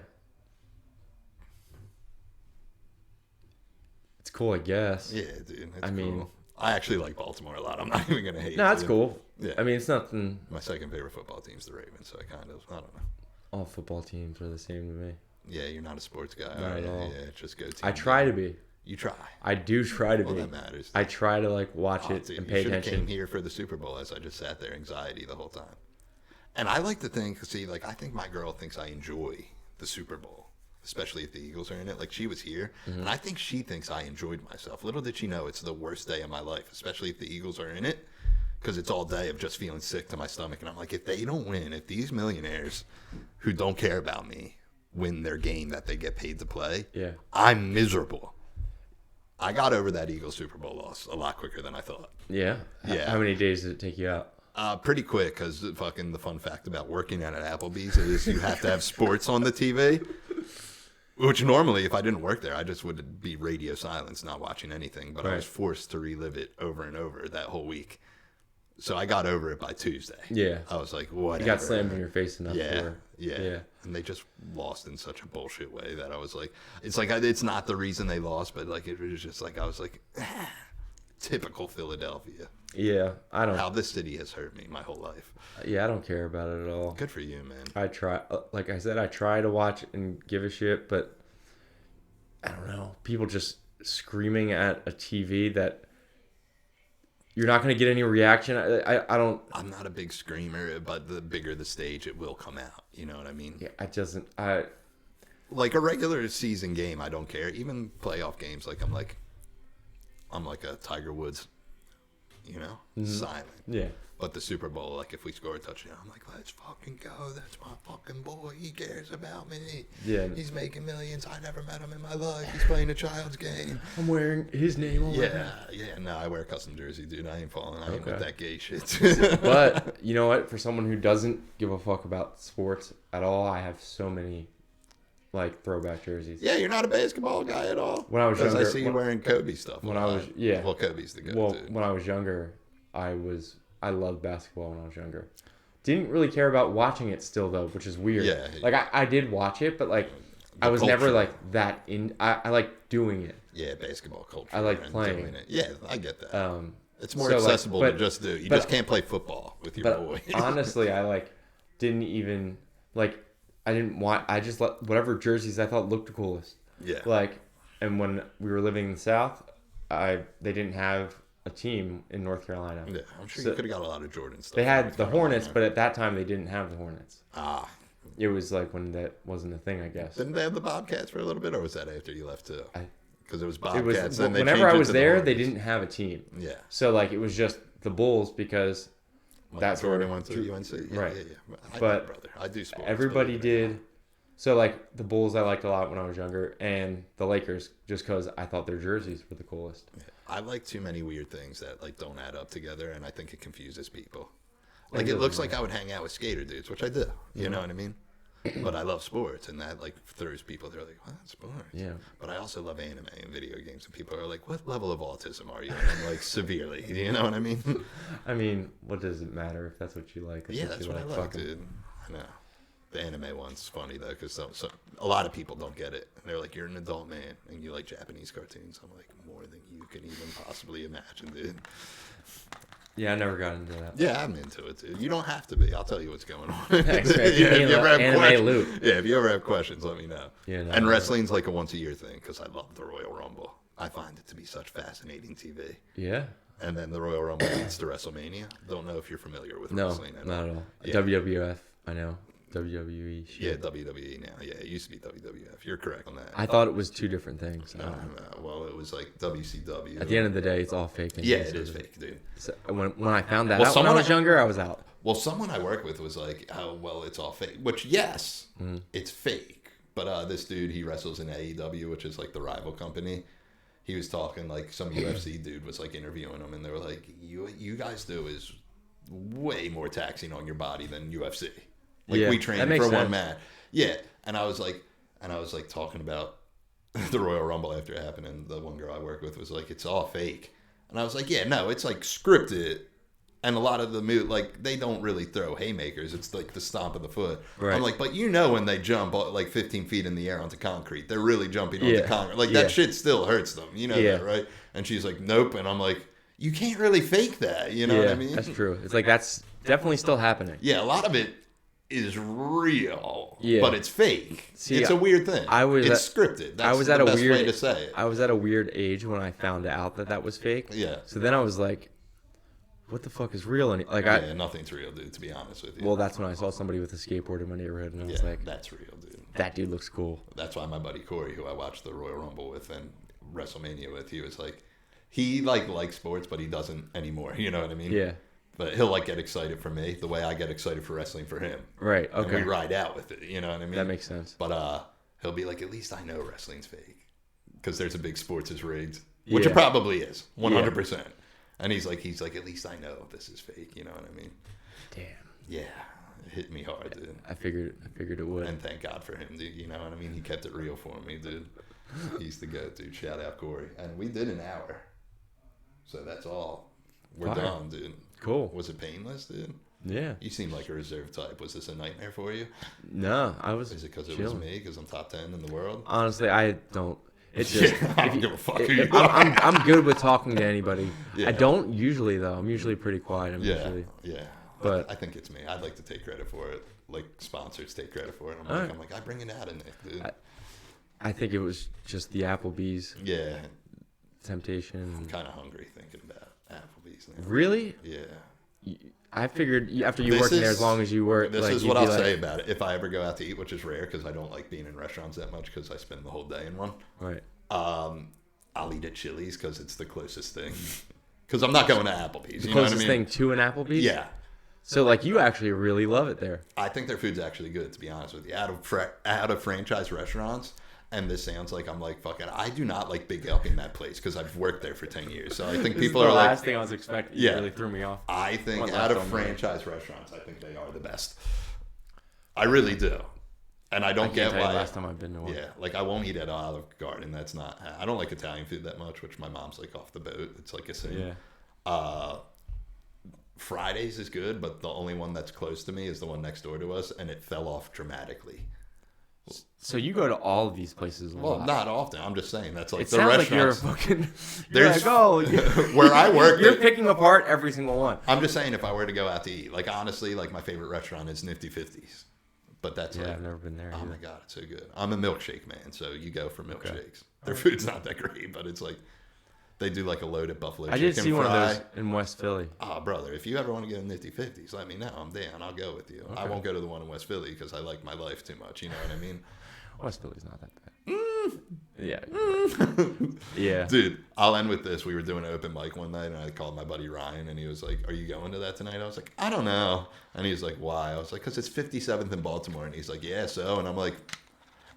It's cool, I guess. Yeah, dude. I mean, I actually like Baltimore a lot. I'm not even gonna hate. No, it's dude. cool. Yeah. I mean, it's nothing. My second favorite football team's the Ravens, so I don't know. All football teams are the same to me. Yeah, you're not a sports guy. Not at all. Yeah, just go team. I try to be. You try. I do try to Well, be. that matters. I try to like watch it Dude, and pay you attention. Came here for the Super Bowl as I just sat there, anxiety the whole time. And I like to think, I think my girl thinks I enjoy the Super Bowl, especially if the Eagles are in it. Like, she was here, and I think she thinks I enjoyed myself. Little did she know it's the worst day of my life, especially if the Eagles are in it, because it's all day of just feeling sick to my stomach. And I'm like, if they don't win, if these millionaires who don't care about me win their game that they get paid to play, Yeah. I'm miserable. I got over that Eagles Super Bowl loss a lot quicker than I thought. Yeah. Yeah. How many days did it take you out? Pretty quick, because the fun fact about working at an Applebee's is you have to have sports on the TV, which normally, if I didn't work there, I just would be radio silence, not watching anything. But I was forced to relive it over and over that whole week. So I got over it by Tuesday. Yeah. I was like, whatever. You got slammed in your face enough. Yeah. Yeah. And they just lost in such a bullshit way that I was like, it's not the reason they lost, but like it was just like, I was like, typical Philadelphia. Yeah. How this city has hurt me my whole life. Yeah, I don't care about it at all. Good for you, man. I try, like I said, I try to watch and give a shit, but I don't know. People just screaming at a TV that you're not going to get any reaction. I don't. I'm not a big screamer, but the bigger the stage, it will come out. You know what I mean? Yeah, like a regular season game, I don't care. Even playoff games, like I'm like a Tiger Woods, you know, silent. Yeah. But the Super Bowl, like if we score a touchdown, I'm like, let's fucking go. That's my fucking boy. He cares about me. Yeah. He's making millions. I never met him in my life. He's playing a child's game. I'm wearing his name on my Yeah. No, I wear a custom jersey, dude. I ain't falling. I ain't with that gay shit. But you know what? For someone who doesn't give a fuck about sports at all, I have so many like throwback jerseys. Yeah, you're not a basketball guy at all. When I was younger, I see you wearing Kobe stuff. When I was Well, Kobe's the go-to. Well, when I was younger, I loved basketball when I was younger. Didn't really care about watching it still though, which is weird. Yeah. Like I did watch it, but like I was never like that in. I like doing it. Yeah, basketball culture. I like and playing. doing it. Yeah, I get that. It's more so, accessible like, to just do. You just can't play football with your boy. Honestly, I like didn't even like. I didn't want. I just let whatever jerseys I thought looked the coolest. Yeah. Like, and when we were living in the South, they didn't have a team in North Carolina. Yeah, I'm sure you could have got a lot of Jordan stuff. They had the Hornets, but at that time they didn't have the Hornets. Ah. It was like when that wasn't a thing, I guess. Didn't they have the Bobcats for a little bit, or was that after you left too? Because it was It Bobcats. was then they whenever changed I it was to the there, they Hornets. didn't have a team. Yeah. So like it was just the Bulls because that's Jordan where went to UNC. Yeah, right. Yeah. But brother, I do sports. everybody did. So like the Bulls, I liked a lot when I was younger, and the Lakers just because I thought their jerseys were the coolest. Yeah. I like too many weird things that like don't add up together, and I think it confuses people. Like it looks like I would hang out with skater dudes, which I do. You know what I mean? But I love sports, and that like throws people. They're like, "What sports?" Yeah. But I also love anime and video games, and people are like, "What level of autism are you?" And I'm like, severely. You know what I mean? I mean, what does it matter if that's what you like? Yeah, that's what I like, dude. I know. The anime one's funny though, because a lot of people don't get it. They're like, "You're an adult man and you like Japanese cartoons." I'm like, more than you can even possibly imagine, dude. Yeah, I never got into that. Yeah, I'm into it, dude. You don't have to be. I'll tell you what's going on. Thanks, man. Keep me in the anime loop. Yeah, if you ever have questions, let me know. Yeah, no, and wrestling's like a once a year thing because I love the Royal Rumble. I find it to be such fascinating TV. Yeah. And then the Royal Rumble leads to WrestleMania. Don't know if you're familiar with wrestling. Not at all. Yeah. WWF, I know. WWE. Shit. Yeah, WWE now. Yeah, it used to be WWF. You're correct on that. I thought it was two different things. No. Well, it was like WCW. At the end of the day, it's all fake. Yeah, it is fake, dude. So when I found that out when I was younger, I was out. Well, someone I work with was like, "Oh, well, it's all fake." Which, yes, it's fake. But this dude, he wrestles in AEW, which is like the rival company. He was talking like some UFC dude was like interviewing him, and they were like, "You guys do is way more taxing on your body than UFC. Like we train for one man." Yeah, and I was like talking about the Royal Rumble after it happened, and the one girl I work with was like, "It's all fake," and I was like, "Yeah, no, it's like scripted." And a lot of the like they don't really throw haymakers. It's like the stomp of the foot. Right. I'm like, but when they jump like 15 feet in the air onto concrete, they're really jumping onto concrete. Like that shit still hurts them. You know that, right? And she's like, nope. And I'm like, you can't really fake that. You know what I mean? That's true. It's like that's definitely still happening. Yeah, a lot of it is real, but it's fake. See, it's a weird thing. It's scripted. That's the best way to say it. I was at a weird age when I found out that was fake. Yeah. So then I was like, what the fuck is real? And nothing's real, dude, to be honest with you. Well, that's when I saw somebody with a skateboard in my neighborhood, and I was like, that's real, dude. That dude looks cool. That's why my buddy Corey, who I watched the Royal Rumble with and WrestleMania with, he was like, he likes sports, but he doesn't anymore. You know what I mean? Yeah. But he'll like get excited for me the way I get excited for wrestling for him. Right. Okay. And we ride out with it. You know what I mean? That makes sense. But he'll be like, at least I know wrestling's fake because there's a big sports is rigged, which it probably is, 100%. And he's like, at least I know this is fake. You know what I mean? Damn. Yeah, it hit me hard, dude. I figured it would. And thank God for him, dude. You know what I mean? He kept it real for me, dude. He's the goat, dude. Shout out Corey. And we did an hour, so that's all. We're done, dude. Cool. Was it painless, dude? Yeah. You seem like a reserved type. Was this a nightmare for you? No, I was. Is it because it was me? Because I'm top 10 in the world? Honestly, I don't. It's just I don't give a fuck who you are. I'm good with talking to anybody. I don't usually though. I'm usually pretty quiet. Yeah. But I think it's me. I'd like to take credit for it. Like sponsors take credit for it. I'm like, I bring it out of Nick, dude. I think it was just the Applebee's. Yeah. Temptation. I'm kind of hungry thinking about Applebee's now. Really? Yeah. I figured after you worked there as long as you were. This is what I'll say about it. If I ever go out to eat, which is rare because I don't like being in restaurants that much because I spend the whole day in one. Right. I'll eat at Chili's because it's the closest thing. Because I'm not going to Applebee's. The you know what I closest mean? thing to an Applebee's? Yeah. So like you actually really love it there. I think their food's actually good, to be honest with you. Out of franchise restaurants, and this sounds like I'm like fucking. I do not like big upping that place because I've worked there for 10 years. So I think people are like. The last thing I was expecting. Yeah. Really threw me off. I think out of franchise restaurants, I think they are the best. I really do, and I don't get why. Last time I've been to one. Yeah, like I won't eat at Olive Garden. That's not. I don't like Italian food that much, which my mom's like off the boat. It's like a sin. Yeah. Fridays is good, but the only one that's close to me is the one next door to us, and it fell off dramatically. So you go to all of these places a lot? Well, not often. I'm just saying that's like it the sounds restaurants. Like you're a fucking. There's like, where I work. You're picking apart every single one. I'm just saying if I were to go out to eat, like honestly, like my favorite restaurant is Nifty 50s. But that's I've never been there. Oh either. My god, it's so good. I'm a milkshake man, so you go for milkshakes. Their food's not that great, but it's like they do like a loaded buffalo chicken fry. I did see one of those in West Philly. Oh, brother, if you ever want to go to Nifty 50s, let me know. I'm down. I'll go with you. Okay. I won't go to the one in West Philly because I like my life too much. You know what I mean? West Philly's not that bad. Yeah. Yeah. Dude, I'll end with this. We were doing an open mic one night, and I called my buddy Ryan, and he was like, "Are you going to that tonight?" I was like, "I don't know." And he's like, "Why?" I was like, "Because it's 57th in Baltimore." And he's like, "Yeah, so?" And I'm like,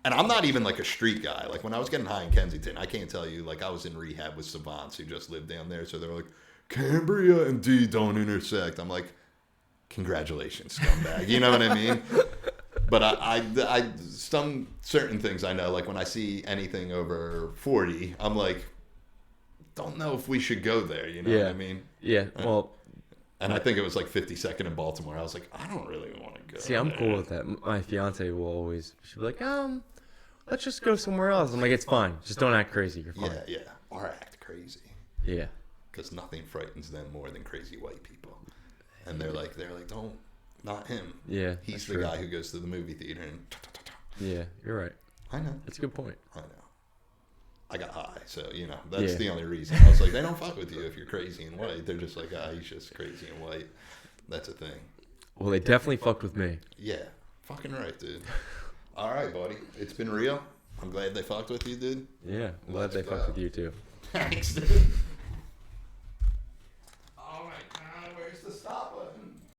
and I'm not even like a street guy. Like when I was getting high in Kensington, I can't tell you, like I was in rehab with savants who just lived down there. So they were like, Cambria and D don't intersect. I'm like, congratulations, scumbag. You know what I mean? But I some certain things I know, like when I see anything over 40, I'm like, don't know if we should go there. You know what I mean? Yeah. Well, And I think it was like 52nd in Baltimore. I was like, I don't really want to go. See, I'm there. cool with that. My fiance will always, she'll be like, let's just go somewhere else. I'm like, it's fine. Just don't act crazy. You're fine. Yeah. Or act crazy. Yeah. Because nothing frightens them more than crazy white people. And they're like, don't, not him. Yeah. He's the guy who goes to the movie theater and. Yeah, you're right. I know. That's a good point. I know. I got high, so that's the only reason. I was like, they don't fuck with you if you're crazy and white. They're just like, he's just crazy and white. That's a thing. Well, they definitely fucked with me. Yeah, fucking right, dude. All right, buddy. It's been real. I'm glad they fucked with you, dude. Yeah, I'm glad they fucked with you too. Thanks, dude.